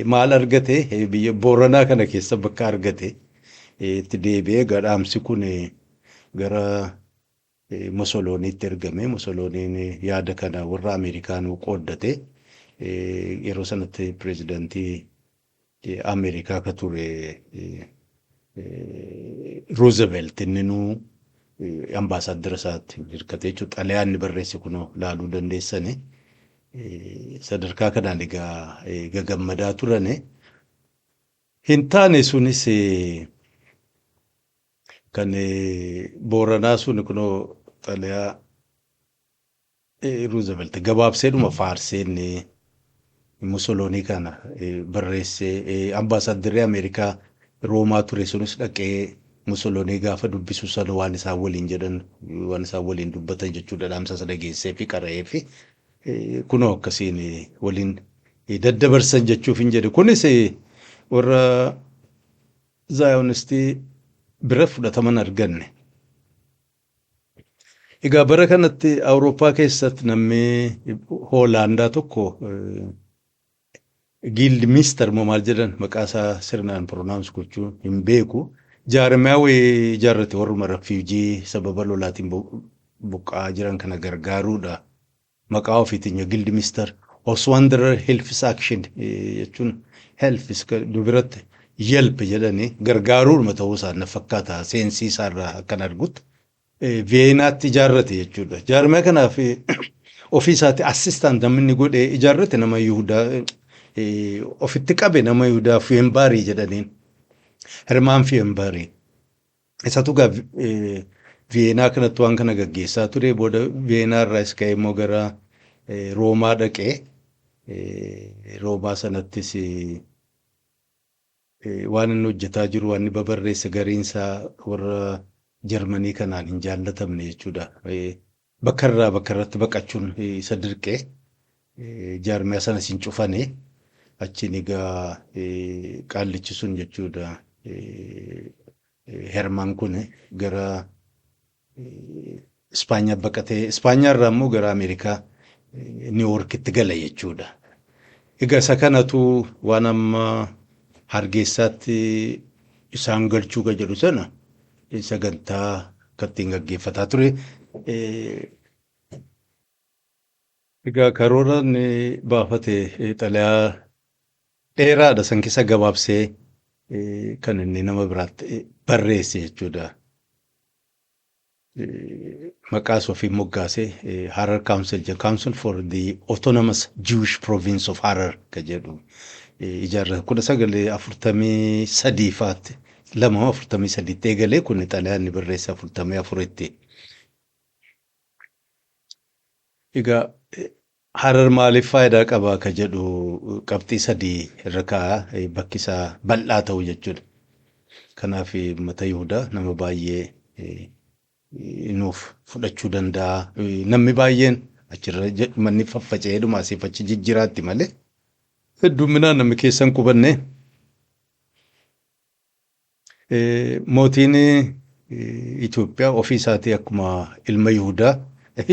A: maal argate biyya Booranaa kana keessa bakka argate itti deebi'ee gadhaamsi kun gara Masolooniitti ergame. Masolooniin yaada kana warra Ameerikaanuu qooddate yeroo sanatti pireezidantii Ameerikaa ka ture Roosevelt inni nuu ambaasaadara isaatti hirkate jechuudha. Xalayaanni barreesse kunoo laaluu dandeessani. Sadarkaa kanaan egaa gagammadaa turane. Hin taane sunis kan Booranaa sun kunoo xalayaa Roosevelt gabaabseedhuma faarseen Musoloonii kana barreessee ambaasaaddarri Ameerikaa Roomaa ture sunis dhaqee Musoloonii gaafa dubbisu sana waan isaan waliin jedhan waan isaan waliin dubbatan jechuudha dhaamsa sana geessee fi qara'ee fi kunoo akkasiin waliin daddabarsan jechuuf hin jedhe kunis warra Zaayonistii bira fudhataman arganne. Egaa bara kanatti Awurooppaa keessatti namni Hoolaandaa tokko Gildimister moo maal jedhan maqaa isaa sirnaan pronounce gochuu hin beeku. Jaarmiyaa ijaarrate warruma refuujii sababa lolaatiin buqqa'aa jiran kana gargaaruudha. Maqaa ofiitiin Gildimister Oswanderer Helfis Action jechuun Helfis dubiratti yelp jedhanii gargaaruudhuma ta'uu isaa na fakkaata seensii isaarraa akkan argutti Veenaatti ijaarrate jechuudha. Jaarmiyaa kanaaf ofii isaatti assistant namni godhee ijaarrate nama Yihudaa ofitti qabe nama Yihudaa Fiyembaarii jedhaniin Hermaan Fiyembaarii. Isatu gaa Veenaa kanatti waan kana gaggeessaa ture booda Veenaa irraa is ka'ee immoo gara Roomaa dhaqee Roomaa sanattis waan inni hojjetaa jiru waan inni babarreesse gariinsaa warra Jarmanii kanaan hin jaallatamne jechuudha. Bakka irratti baqachuun isa dirqee jaarmiyaa sanas hin cufane achiin egaa qaallichi sun jechuudha. Hermaan kun gara Ispaanyaa baqatee Ispaanyaarraa immoo gara Ameerikaa Niiwuorkitti gala jechuudha. Egaa isa kanatu waan amma Hargeysaatti isaan galchuu ka jedhu sana sagantaa kattiin gaggeeffataa ture. Egaa karooraan baafate xalayaa dheeraadha san keessa gabaabsee kan inni nama biraatti barreesse jechuudha. Maqaas ofii moggaasee Harar Council for the Autonomous Jewish Province of Harar ka jedhu ijaarrate 1943 faatti 243 eegalee kun xalayaan inni barreesse 44tti. Egaa Harar maaliif faayidaa qaba ka jedhu qabxii 3 irra kaa'a bakki isaa bal'aa ta'u jechuudha. Kanaaf uummata Yihudaa nama baay'ee nuuf fudhachuu danda'a. Namni baay'een achirra manni faffaca'ee dhuma asii fachi jijjiraatti malee hedduminaan namni keessan qubanne. Mootiin Itoophiyaa ofii isaatii akkuma ilma Yihudaa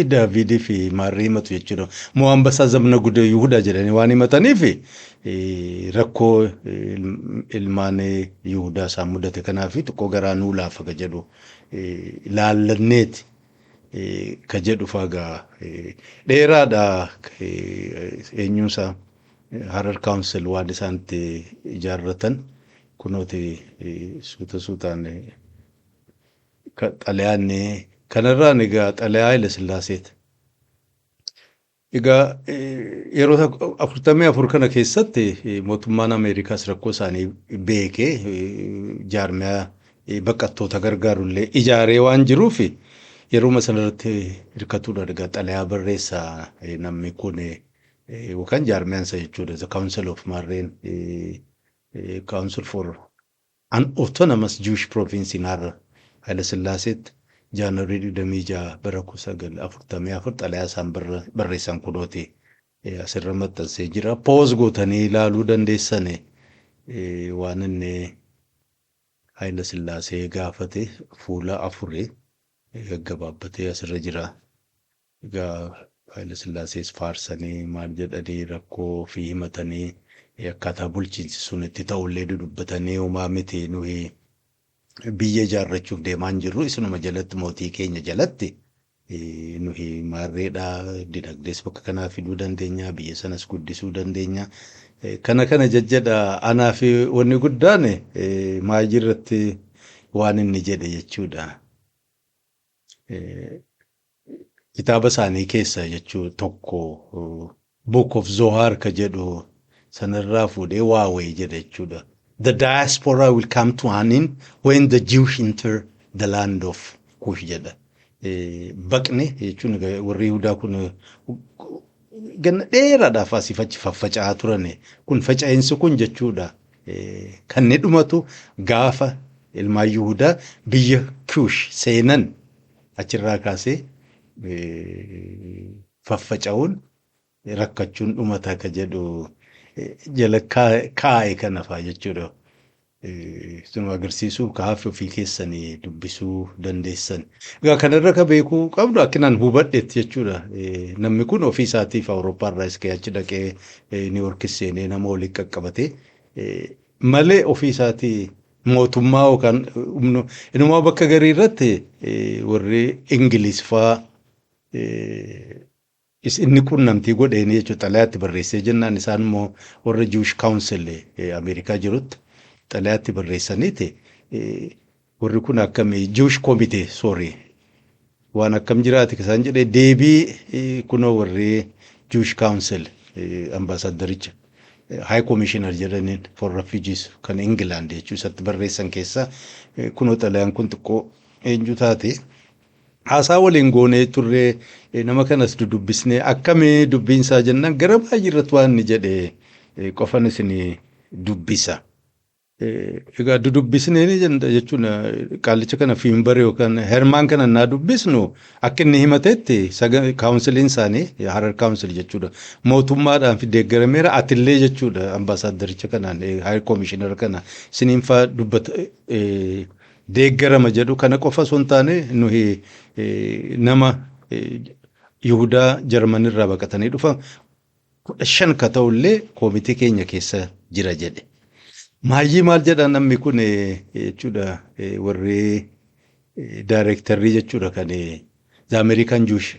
A: Daavidii fi Maarrii himatu jechuudha. Moo Ambassaa Zabna Gudee Yihudaa jedhanii waan himataniif rakkoo ilmaan Yihudaa isaan mudate kanaaf xiqqoo garaa nuu laafa ka jedhu laallanneeti ka jedhu faagaa dheeraadha. Eenyuusaa Harar Council waan isaanitti ijaarratan kunooti suutaan xalayaan kanarraan egaa xalayaa Haile Sillaaseeti. Egaa yeroo 44 kana keessatti mootummaan Ameerikaas rakkoo isaanii beekee jaarmiyaa baqattoota gargaarullee ijaaree waan jiruuf yeroo sanarratti hirkatuudha. Egaa xalayaa barreessaa namni kun yookaan jaarmiyaansa jechuudha. The Council of Maarreen Council for an Autonomous Jewish Province in Harar Haile Sillaaseetti. Jaanwarii 26 bara 1944 xalayaa isaan barreessan kunooti asirra maxxansee jira. Poos gootanii ilaaluu dandeessan waan inni Haile Sillaasee gaafate fuula 4 gaggabaabbatee asirra jira. Egaa Haile Sillaasees faarsanii maal jedhanii rakkoo ofii himatanii akkaataa bulchiinsi sun itti ta'ullee dudubbatanii homaa miti nuyi biyya ijaarrachuuf deemaan jirru isinuma jalatti mootii keenya jalatti nuyi maarreedhaa dinagdees bakka kanaa fiduu dandeenya biyya sanas guddisuu dandeenya kana jajjadha. Anaa fi wanni guddaan maajirratti waan inni jedhe jechuudha. Kitaaba isaanii keessa jechuu tokko Book of Zohar ka jedhu sanarraa fuudhee waawee jedhe jechuudha. The diaspora will come to an end when the Jews enter the land of Kush jedha. Baqne jechuun warri Yihudaa kun ganna dheeraadhaaf asii fachi faffaca'aa turan kun faca'insi kun jechuudha. Kan ni dhumatu gaafa ilmaan Yihudaa biyya Kush seenan achirraa kaasee faffaca'uun rakkachuun dhumata ka jedhu jala kaa'e kana fa'aa jechuudha. Sun agarsiisuuf kaafii ofii keessanii dubbisuu dandeessan. Egaa kanarra ka beekuu qabdu akkinaan hubadheetti jechuudha. Namni kun ofii isaatiif Awurooppaarraa iskee achi dhaqee Niiwuorkis seenee nama waliin qaqqabate malee ofii isaatii mootummaa yookaan inumaa bakka garii irratti warri Ingiliis fa'aa inni qunnamtii godheen jechuudha. Xalayaatti barreessee jennaan isaan immoo warra Jewish Council Ameerikaa jirutti xalayaatti barreessaniiti warri kun akkamii Jewish Committee waan akkam jiraate isaan jedhee deebii kunoo warri Jewish Council ambaasaadaricha High Commissioner jedhaniin for Refugees kan England jechuudha isatti barreessan keessa kunoo xalayaan kun xiqqoo eenyu taate. Haasaa waliin goonee turre nama kanas dudubbisnee akkamii dubbiinsaa jennaan gara baay'ee irratti waan inni jedhe qofan isin dubbisa. Egaa dudubbisnee jechuun qaalicha kana fiimbare yookaan hermaan kana naa dubbisnu akka inni himatetti kaawunsiliin isaanii Harar kaawunsil jechuudha. Mootummaadhaan fi deeggarameera atillee jechuudha ambaasaaddaricha kanaan haayir koomishinara kana isiniinfaa dubbata deeggarama jedhu kana qofa osoo hin taane nuyi nama Yihudaa Jarmanirraa baqatanii dhufan 15 ka ta'ullee koomitii keenya keessa jira jedhe. Maayyii maal jedha namni kun jechuudha warri daayirektarrii jechuudha kan the American Jewish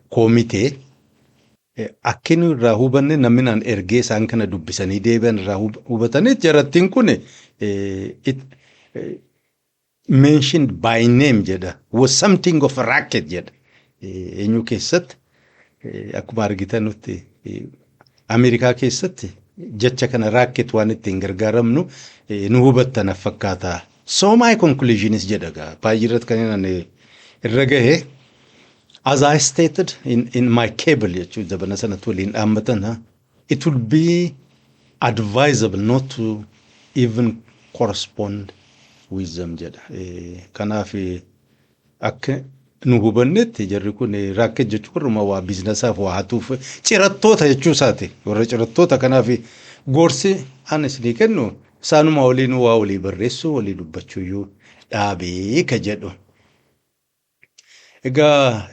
A: koomitee akka inni irraa hubanne namni naan ergee isaan kana dubbisanii deebi'an irraa hubatanii jarattiin kun mentioned by name jedha was something of a racket jedha eenyu keessatti akkuma argitan nutti Ameerikaa keessatti jecha kana racket waan ittiin gargaaramnu nu hubattan fakkaata. So my conclusion is jedhaga baay'irratti kan irra gahe as I stated in my cable jechuudha dabana sanatti waliin dhaammatan it would be advisable not to even correspond with them jedha. Kanaaf akka nu hubannetti jarri kun racket jechuun waa biizinasaaf waa hatuuf cirattoota jechuu isaati warra cirattoota kanaaf gorsi an isinii kennu isaanuma waliin waa walii barreessu walii dubbachuuyyuu dhaabee ka jedhu. Egaa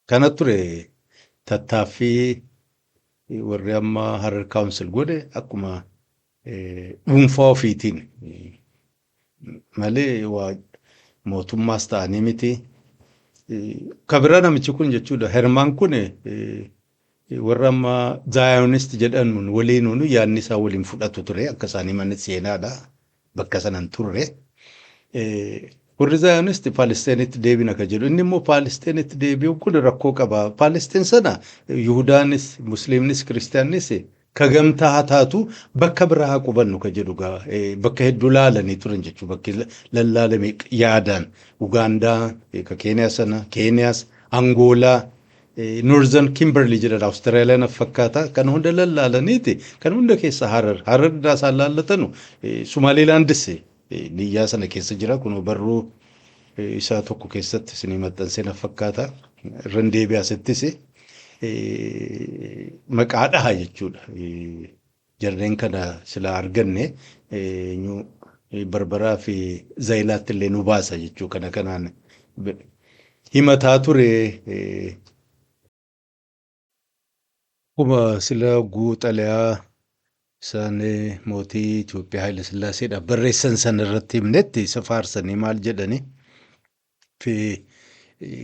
A: kana ture tattaaffii warri amma Harar kaawunsil godhe akkuma dhuunfaa ofiitiin malee waa mootummaas ta'anii miti. Kabira namichi kun jechuudha hermaan kun warra amma zaayonist jedhan waliinuun yaadni isaa waliin fudhatu ture akka isaanii manni seenaadha bakka sanan turre. Warri zaayonist Paalisteenitti deebina ka jedhu inni immoo Paalisteenitti deebi'u kun rakkoo qaba. Paalisteen sana Yihudaanis Musliimnis Kiristaannis ka gamtaa haa taatu bakka biraa haa qubannu ka jedhu bakka hedduu laalanii turan jechuu bakki lallaalame yaadaan Ugaandaa ka Keeniyaa sana Keeniyaas Angoolaa Northern Kimberley jedhan Awustiraaliyaan fakkaata kan hunda lallaalaniiti kan hunda keessa Harar daasaan laallatanu Sumaaliilaandis biyyaa sana keessa jira kun barruu isaa tokko keessatti isinii maxxansee fakkaata irran deebi'ee asittis maqaadhaa jechuudha. Jarreen kana sila arganne barbaraa fi zaayilaatti illee nu baasa jechuu kana kanaan himataa ture. Kuma sila guuxaliyaa isaan mootii Itoophiyaa Haayile Sillaaseedha barreessan sana irratti himnetti isa faarsanii maal jedhani fi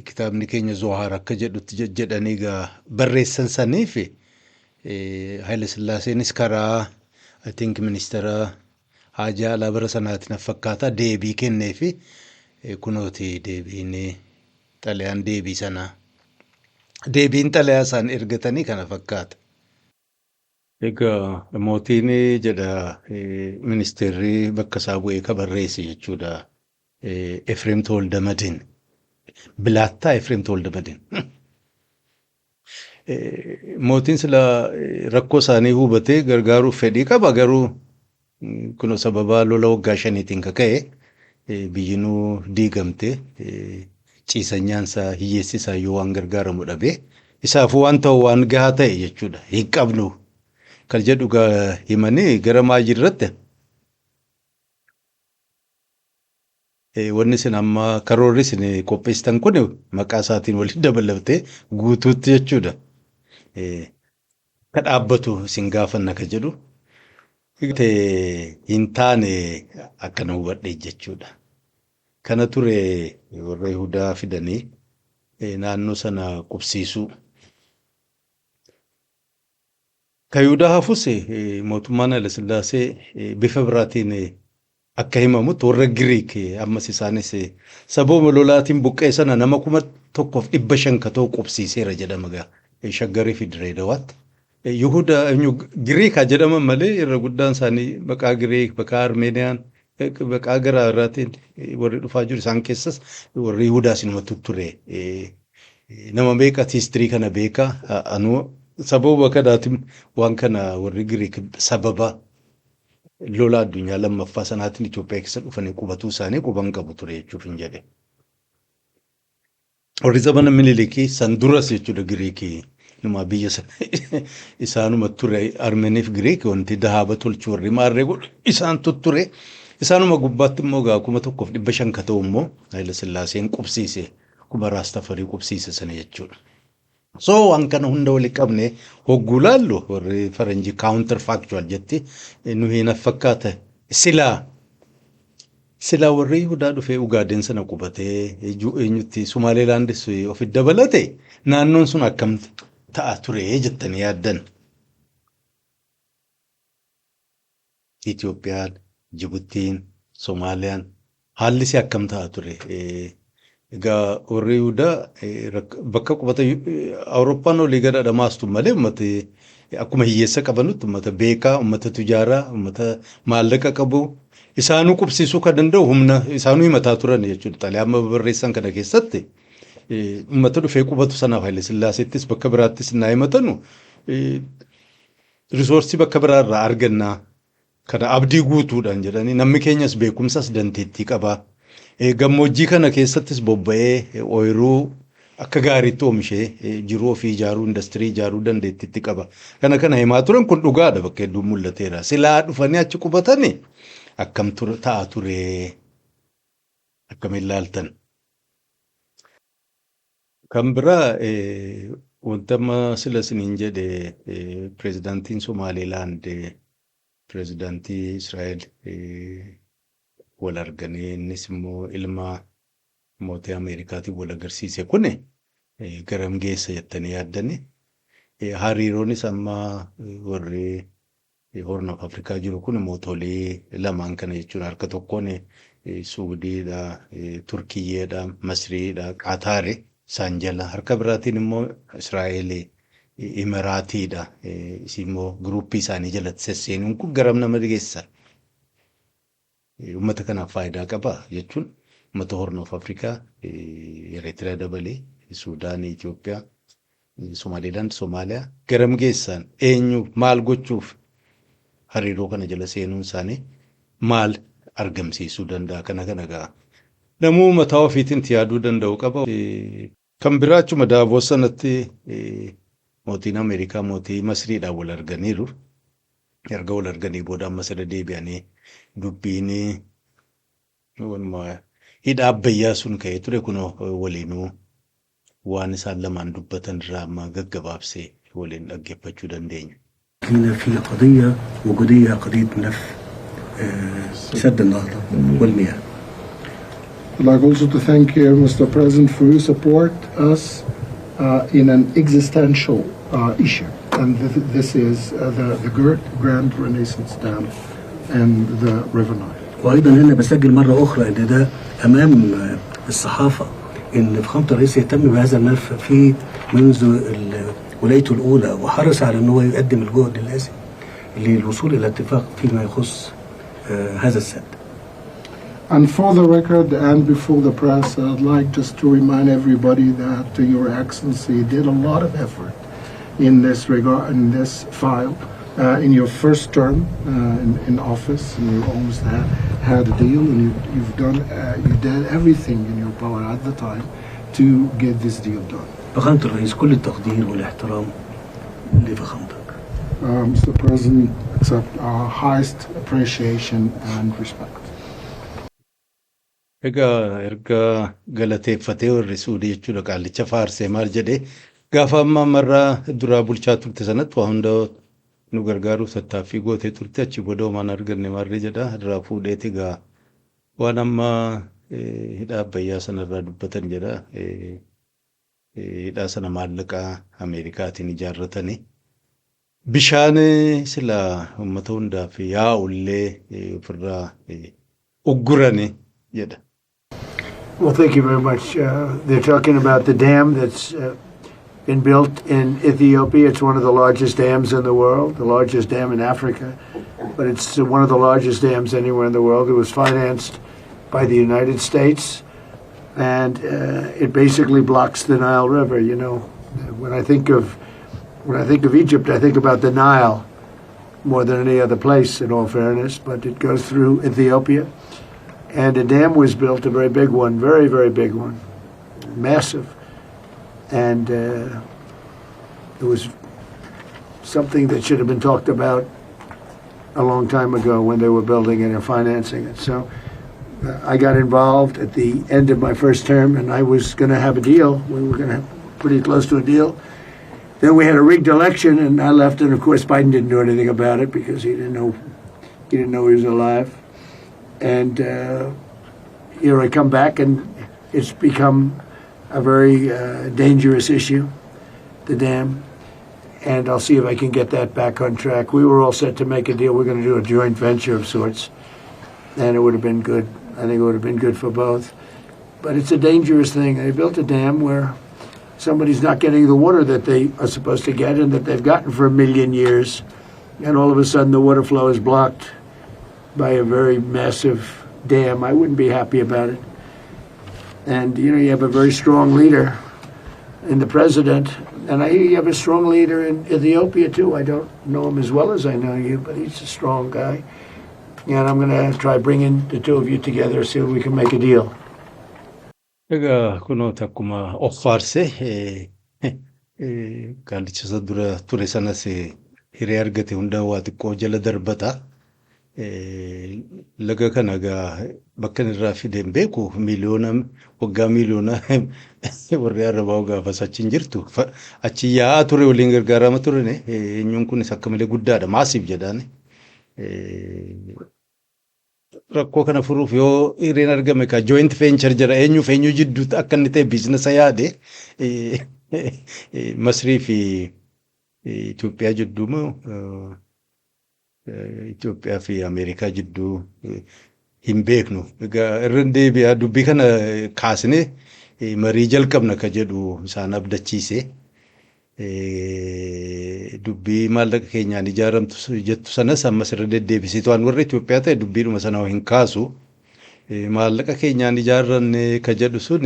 A: kitaabni keenya Zohaar akka jedhutti jedhanii egaa barreessan sanii fi Haayile Sillaaseenis karaa I think ministeera haajaa alaa bara sanaatiin fakkaata deebii kennee fi kunooti deebiin xalayaan deebii sanaa deebiin xalayaa isaan ergatanii kana fakkaata. Egaa mootiin jedha ministeerri bakka isaa bu'ee ka barreesse jechuudha. Efreem Toldamadin bilaattaa Efreem Toldamadin. Mootiin sila rakkoo isaanii hubatee gargaaruuf fedhii qaba garuu kun sababa lola waggaa 5tiin kaka'e biyyinuu diigamte ciisanyaansaa hiyyeessisaa yoo waan gargaaramu dhabe isaafuu waan ta'u waan gahaa ta'e jechuudha hin qabnu kan jedhu himanii gara maajirratti wanni isin amma karoorri isin qopheessitan kun maqaa isaatiin waliin dabalatee guutuutti jechuudha. Ka dhaabbatu isin gaafanna ka jedhu hin taane akkana hubadhe jechuudha. Kana ture warra Yihudaa fidanii naannoo sana qubsiisuu. Ka Yihudaa hafus mootummaan Haayile Sillaasee bifa biraatiin akka himamutti warra Giriik ammas isaanis sababa lolaatiin buqqee sana nama 1,500 ka ta'u qubsiiseera jedhama Shaggarii fi Direedawaatti. Yihudaa Giriikaa jedhaman malee irra guddaan isaanii maqaa Giriik maqaa Armeeniyaan Baqaa garaa irraatiin warri dhufaa jiru isaan keessas warri Yihudaas inuma ture. Nama beekaa histirii kana beekaa anuu sababa kanaatiin waan kana warri Giriik sababa lola addunyaa lammaffaa sanaatiin Itoophiyaa keessa dhufanii qubatuu isaanii quban qabu ture jechuuf hin jedhe. Warri zamana Minilikii san duras jechuudha Giriikii numa biyya isaanuma ture Armeniif Giriik wanti dahaaba tolchu warri maarree godhu isaan ture. Isaanuma gubbaatti immoo gaa 1500 ka ta'u immoo Haayile Sillaaseen qubsiise kuma Raastafarii qubsiise sana jechuudha. So waan kana hunda wali qabne hogguu laallu warri faranjii counter factual jetti nu hin fakkaata sila warri Yihudaa dhufee Ugaadeen sana qubatee eenyutti Sumaaleelaandis ofitti dabalate naannoon sun akkam ta'a ture jettanii yaaddan. Itoophiyaan, Jibuttiin, Somaaliyaan haalli si akkam ta'a ture. Egaa warri Yihudaa bakka qubata Awurooppaan olii gadaadha maastu malee uummata akkuma hiyyeessa qabanutti uummata beekaa, uummata tujaaraa, uummata maallaqa qabu isaanuu qubsiisuu kan danda'u humna isaanuu himataa turan jechuudha. Xaaliyaa barreessan kana keessatti uummata dhufee qubatu sanaaf Haayile Sillaaseettis bakka biraattis naa himatanu risoorsii bakka biraarraa argannaa kana abdii guutuudhaan jedhanii namni keenyas beekumsas dandeettii qabaa. Gammoojjii kana keessattis bobba'ee ooyiruu akka gaariitti oomishee jiruu ofii ijaaruu industirii ijaaruu dandeettiitti qaba. Kana himaa turan kun dhugaadha bakka hedduu mul'ateera. Silaa dhufanii achi qubatanii akkam ta'a ture akkamiin ilaaltan. Kan biraa wanta amma sila isiniin jedhe pireezidaantiin Somaaliilaand pireezidaantii Israa'el wal arganii innis immoo ilma mootii Ameerikaatiin wal agarsiise kuni garam geessa jettanii yaaddani. Hariiroonis amma warri Horn of Afrikaa jiru kun mootolii lamaan kana jechuun harka tokkoon Suudiidha, Turkiyyeedha, Masriidha, Qaataari isaan jala harka biraatiin immoo Israa'eel Imiraatiidha. Immoo giruuppii isaanii jalatti sesseenuun kun garam nama geessa. Uummata kanaaf faayidaa qaba jechuun uummata Horn of Afrikaa, Eritiriyaa dabalee, Suudaan, Itoophiyaa, Somaaliilaand, Somaaliyaa garam geessaan eenyu maal gochuuf hariiroo kana jala seenuun isaanii maal argamsiisuu danda'a kana ga'a. Namuu mataa ofiitiin yaaduu danda'u qaba. Kan biraa achuma Daavoos sanatti mootiin Ameerikaa mootii Masriidhaan wal arganiiru. Erga wal arganii booda ammas irra deebi'anii dubbiin hidha Abbayyaa sun ka'ee ture kun waliinuu waan isaan lamaan dubbatan irraa amma gaggabaabsee waliin dhaggeeffachuu dandeenya.
C: في قضية وجودية قضية ملف سد النهضة والمياه.
D: I'd like also to thank you, Mr. President, for your support us in an existential issue. And this is the Grand Renaissance Dam and the River Nile.
C: وأيضا هنا بسجل مرة أخرى إن ده أمام الصحافة إن فخامة الرئيس يهتم بهذا الملف في منذ ولايته الأولى وحرص على أنه يقدم الجهد اللازم للوصول إلى اتفاق فيما يخص هذا السد.
D: And for the record and before the press, I'd like just to remind everybody that Your Excellency did a lot of effort in this regard, in this file, in your first term in office, and you almost had a deal, and you did everything in your power at the time to get this deal done.
C: فخامة الرئيس كل التقدير والاحترام لفخامتك.
D: Mr. President, accept our highest appreciation and respect.
A: Egaa erga galateeffatee warri Suudii jechuudha qaallicha faarsee maal jedhee gaafa amma marraa duraa bulchaa turte sanatti waa hunda nu gargaaruuf tattaaffii gootee turte achi booda homaan arganne maarree jedha irraa fuudheeti egaa waan amma hidha Abbayyaa sanarraa dubbatan jedha. Hidhaa sana maallaqaa Ameerikaatiin ijaarratanii bishaan sila uummata hundaaf yaa'ullee ofirraa ugguranii jedha.
E: Well, thank you very much. They're talking about the dam that's been built in Ethiopia. It's one of the largest dams in the world, the largest dam in Africa, but it's one of the largest dams anywhere in the world. It was financed by the United States, and it basically blocks the Nile River. You know, when I think of when I think of Egypt, I think about the Nile more than any other place, in all fairness, but it goes through Ethiopia. And a dam was built, a very big one, very, very big one, massive. And it was something that should have been talked about a long time ago when they were building it and financing it. So I got involved at the end of my first term, and I was going to have a deal. We were going to have pretty close to a deal. Then we had a rigged election, and I left, and of course Biden didn't do anything about it because he didn't know he was alive. And here I come back, and it's become a very dangerous issue, the dam. And I'll see if I can get that back on track. We were all set to make a deal. We're going to do a joint venture of sorts, and it would have been good. I think it would have been good for both. But it's a dangerous thing. They built a dam where somebody's not getting the water that they are supposed to get and that they've gotten for 1 million years, and all of a sudden the water flow is blocked by a very massive dam. I wouldn't be happy about it. And, you have a very strong leader in the president, and I hear you have a strong leader in Ethiopia, too. I don't know him as well as I know you, but he's a strong guy. And I'm going to try bringing the two of you together, see if we can make a deal.
A: Egaa kunoota akkuma of faarsee qaalicha dura ture sanas hiree argate hundaa waa xiqqoo jala darbata. Laga kana egaa bakka irraa fideen beeku waggaa miliyoona warri arrabaa gaafas achiin jirtu. Achi yaa'aa ture waliin gargaarama turene eenyuun kunis akka malee guddaadha maasiif jedhaan. Rakkoo kana furuuf yoo hireen argame ka joint venture jedha eenyuuf eenyu jidduutti akka inni ta'e biizinasa yaade Masrii fi Itoophiyaa jidduu Itoophiyaa fi Ameerikaa jidduu hin beeknu. Egaa irra deebi'aa dubbii kana kaasnee marii jalqabna ka jedhu isaan abdachiise. Dubbii maallaqa keenyaan ijaaramtu jettu sanas ammas irra deddeebisitu waan warra Itoophiyaa ta'e dubbiidhuma sana hin kaasu. Maallaqa keenyaan ijaarranne ka jedhu sun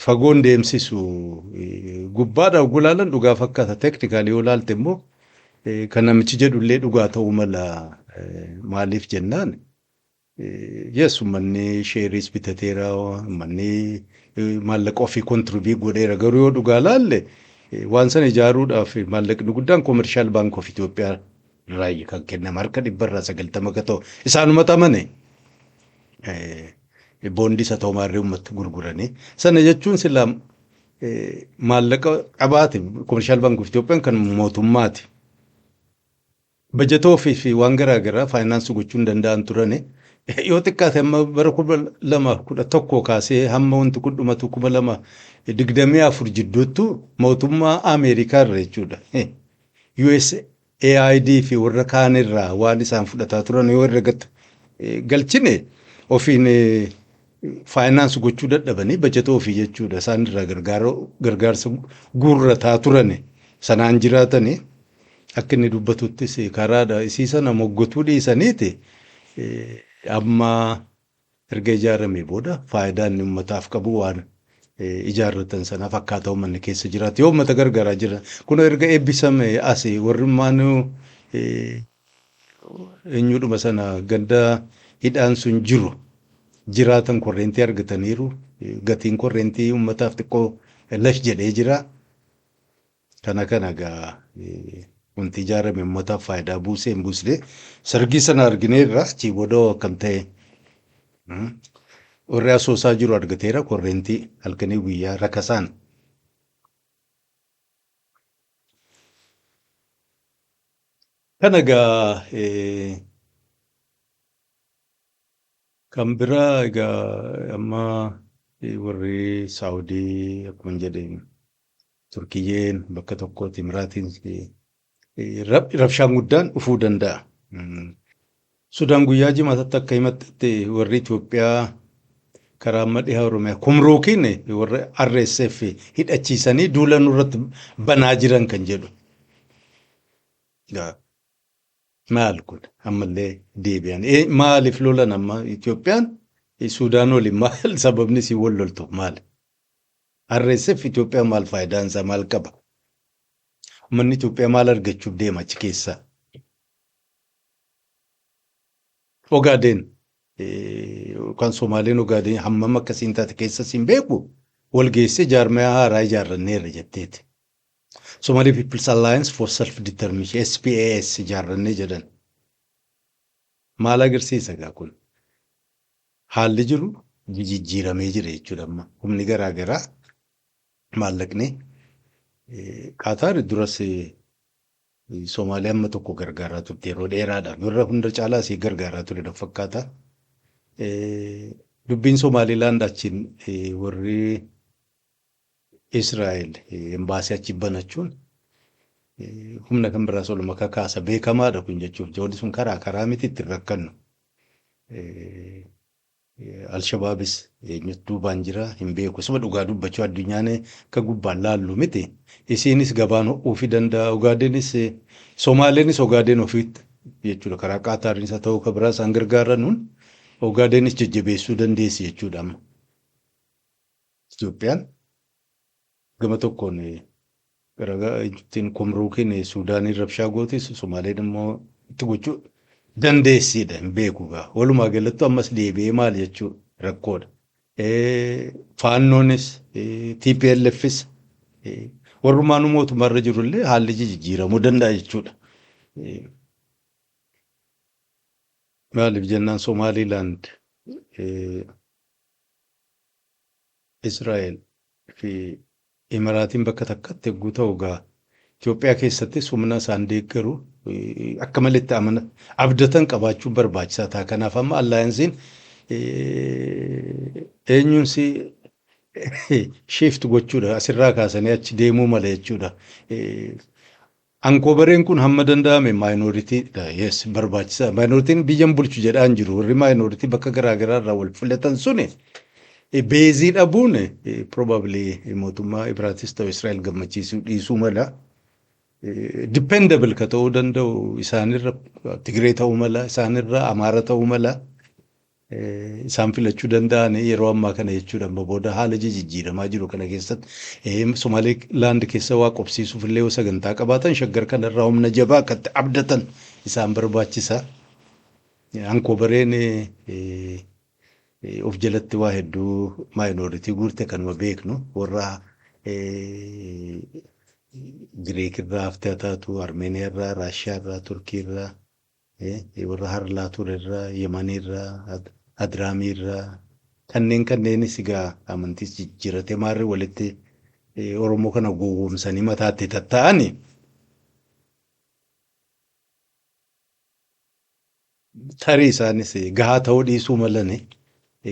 A: fagoon deemsisu gubbaadhaa gulaalan dhugaa fakkaata. Teeknikaalii yoo ilaalte immoo kan namichi jedhullee dhugaa ta'uu mala maaliif jennaan. Yes, uummanni sheeriis bitateera, uummanni maallaqa ofii kontribii godheera. Garuu yoo dhugaa laalle waan sana ijaaruudhaaf maallaqni guddaan koomershaal baankii of Itoophiyaa irraa kan kenname harka 190 ka ta'u isaanumatti amane boondii isa ta'u maarree uummatti gurguranii. Sana jechuun silaa maallaqa qabaate koomershaal baankii of Itoophiyaan kan mootummaati. Bajetoo fi waan garaagaraa faayinaansii gochuun danda'an turane. Yoo xiqqaate amma bara 2011 kaasee hamma wanti kun dhumatu 2024 jidduutti mootummaa Ameerikaa irra jechuudha. USAID fi warra kaan irraa waan isaan fudhataa turan yoo irra galchine ofiin faayinaansi gochuu dadhabanii bajetoo ofii jechuudha. Isaan irraa gargaarsa guurrataa turan sanaan jiraatanii akka inni dubbatuttis karaadha isii sana moggotuu dhiisaniiti. Amma erga ijaaramee booda faayidaan inni uummataaf qabu waan ijaarratan sanaaf akkaataa uummanni keessa jiraatu yoo uummata gargaaraa jira. Kun erga eebbisame asii warri maanuu eenyudhuma sana ganda hidhaan sun jiru jiraatan korreentii argataniiru. Gatiin korreentii uummataaf xiqqoo laf jedhee jira. Kana gaa wanti ijaarame uummataaf faayidaa buusee hin buusne sargii sana argineerra achii booda akkam ta'e warri asoosaa jiru argateera korreentii halkanii guyyaa rakasaan. Kana gaa kan biraa egaa amma warri Saawudii akkuma jedheen Turkiyyeen bakka tokkotti Imiraatiin rabshaan guddaan dhufuu danda'a. Sudaan guyyaa jimaatatti akka himatte warri Itoophiyaa karaa amma dhihaa Oromiyaa kumruukiin warra RSF hidhachiisanii duula nurratti banaa jiran kan jedhu. Maal kun ammallee deebi'an maaliif lolan amma Itoophiyaan Sudaan waliin maal sababni si wal loltu maal? RSF Itoophiyaa maal faayidaan isaa maal qaba? Uummanni Itoophiyaa maal argachuuf deema achi keessaa? Ogaadeen yookaan Somaaleen Ogaadeen hammam akkasiin taate keessas hin beeku. Wal geessee jaarmaya haaraa ijaarranneerra jetteeti. Somali People's Alliance for Self-Determination SPAS ijaarrannee jedhan. Maal agarsiisa gaa kun? Haalli jiru jijjiiramee jira jechuudha amma. Humni garaa garaa maallaqni Qaataar duras Somaaliyaa amma tokko gargaaraa turte yeroo dheeraadhaan warra hunda caalaa isii gargaaraa ture fakkaata. Dubbiin Somaaliilaand achiin warri Israa'el embaasii achi banachuun humna kan biraas ol makaa kaasa beekamaadha kun jechuuf joolli sun karaa miti ittiin rakkannu. Alshabaabis eenyutu duubaan jira hin beeku. Isuma dhugaa dubbachuu addunyaan akka gubbaan laallu miti. Isiinis gabaan ofii danda'a. Ogaadeenis Somaaleenis Ogaadeen ofiitti jechuudha. Karaa Qaataarinis haa ta'u kan biraa isaan gargaaranuun Ogaadeenis jajjabeessuu dandeessi jechuudha amma. Itoophiyaan gama tokkoon ittiin kumruukiin Suudaaniin rabshaa gootis Somaaleen immoo itti gochuu dandeessiidha hin beeku gaa. Walumaa galatti ammas deebi'ee maal jechuu rakkoodha. Faannoonis TPLFis warrumaan mootummaarra jirullee haalli jijjiiramuu danda'a jechuudha. Maaliif jennaan Somaaliilaand Israa'el fi Imaraatiin bakka takkatti eeguu ta'u gaa. Itoophiyaa keessattis humna isaan deeggaru akka malee itti abdatan qabaachuun barbaachisaa ta'a. Kanaaf amma allaayansiin eenyuunsi shift gochuudha. Asirraa kaasanii achi deemuu mala jechuudha. Ankoobareen kun hamma danda'ame maayinooritiidha. Yes barbaachisaa. Maayinooritiin biyyan bulchu jedhaan jiru. Warri maayinooritii bakka garaagaraa irraa wal filatan suni beezii dhabuun probably mootummaa Ibraatis ta'u Israa'el gammachiisuu dhiisuu mala. Dependable ka ta'uu danda'u isaanirra Tigree ta'uu mala isaanirra Amaara ta'uu mala isaan filachuu danda'an yeroo ammaa kana jechuudha. Amma booda haala jijjiiramaa jiru kana keessatti Somaaliilaand keessa waa qobsiisuuf illee yoo sagantaa qabaatan shaggar kanarraa humna jabaa akkatti abdatan isaan barbaachisa. Ankoobareen of jalatti waa hedduu maayinooritii guurte kanuma beeknu warra Gireek irraa haftee taatu Armeeniyaa irraa Raashiyaa irraa Turkii irraa warra Harlaatuur irraa Yemanii irraa Adiraamii irraa kanneenis egaa amantiis jijjiirate maarree walitti Oromoo kana gowwoomsanii mataatti tatta'ani. Tarii isaanis gahaa ta'uu dhiisuu malani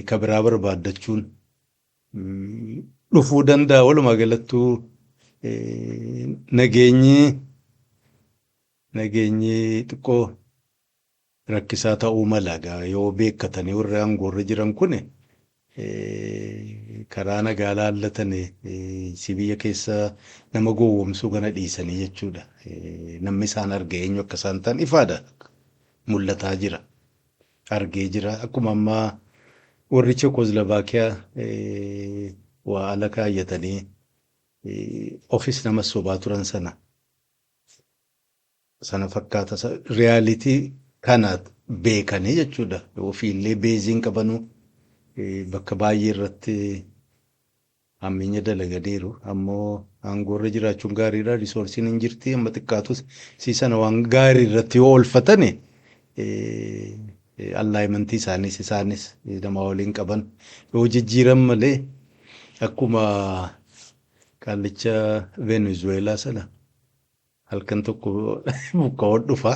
A: ka biraa barbaaddachuun dhufuu danda'a. Walumaa galattuu nageenyi xiqqoo rakkisaa ta'uu mala yoo beekkatanii warri aangoorra jiran kun karaa nagaa laallatan si biyya keessa nama gowwoomsuu kana dhiisanii jechuudha. Namni isaan arge eenyu akka isaan ta'an ifaadha. Mul'ataa jira. Argee jira. Akkuma ammaa warri Cheekoslovaakiyaa waa ala kaayyatanii ofis nama sobaa turan sana fakkaata reyaalitii kana beekanii jechuudha. Ofiillee beeziin qabanu bakka baay'ee irratti hamminya dalaganiiru. Ammoo aangoorra jiraachuun gaariidha. Riisoorsiin hin jirti amma xiqqaatus siisana waan gaarii irratti yoo oolfatani allaayimantii isaanis nama waliin qaban yoo jijjiiran malee akkuma Qaallicha Venezuelaa sana halkan tokko buqqa'oo dhufa.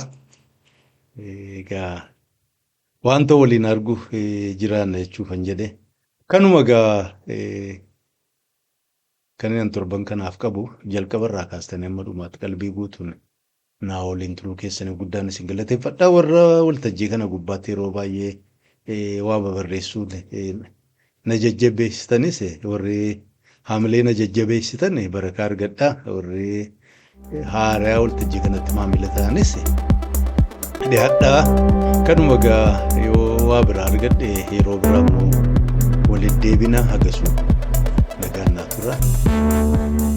A: Egaa wanta waliin argu jiraanna jechuufan jedhe. Kanuma egaa kanneen torban kanaaf qabu jalqabarraa kaastanii amma dhumaatti qalbii guutuun naa waliin turuu keessanii guddaan isin galateeffadha. Warra waltajjii kana gubbaatti yeroo baay'ee waa babarreessuun na jajjabeessitanis warri haamilee na jajjabeessitan barakaa argadha. Warri haaraa waltajjii kanatti maamila ta'anis dhiyaadhaa. Kanuma egaa yoo waa biraa argadhe yeroo biraa immoo walitti deebina hagasuu nagaan naa tura.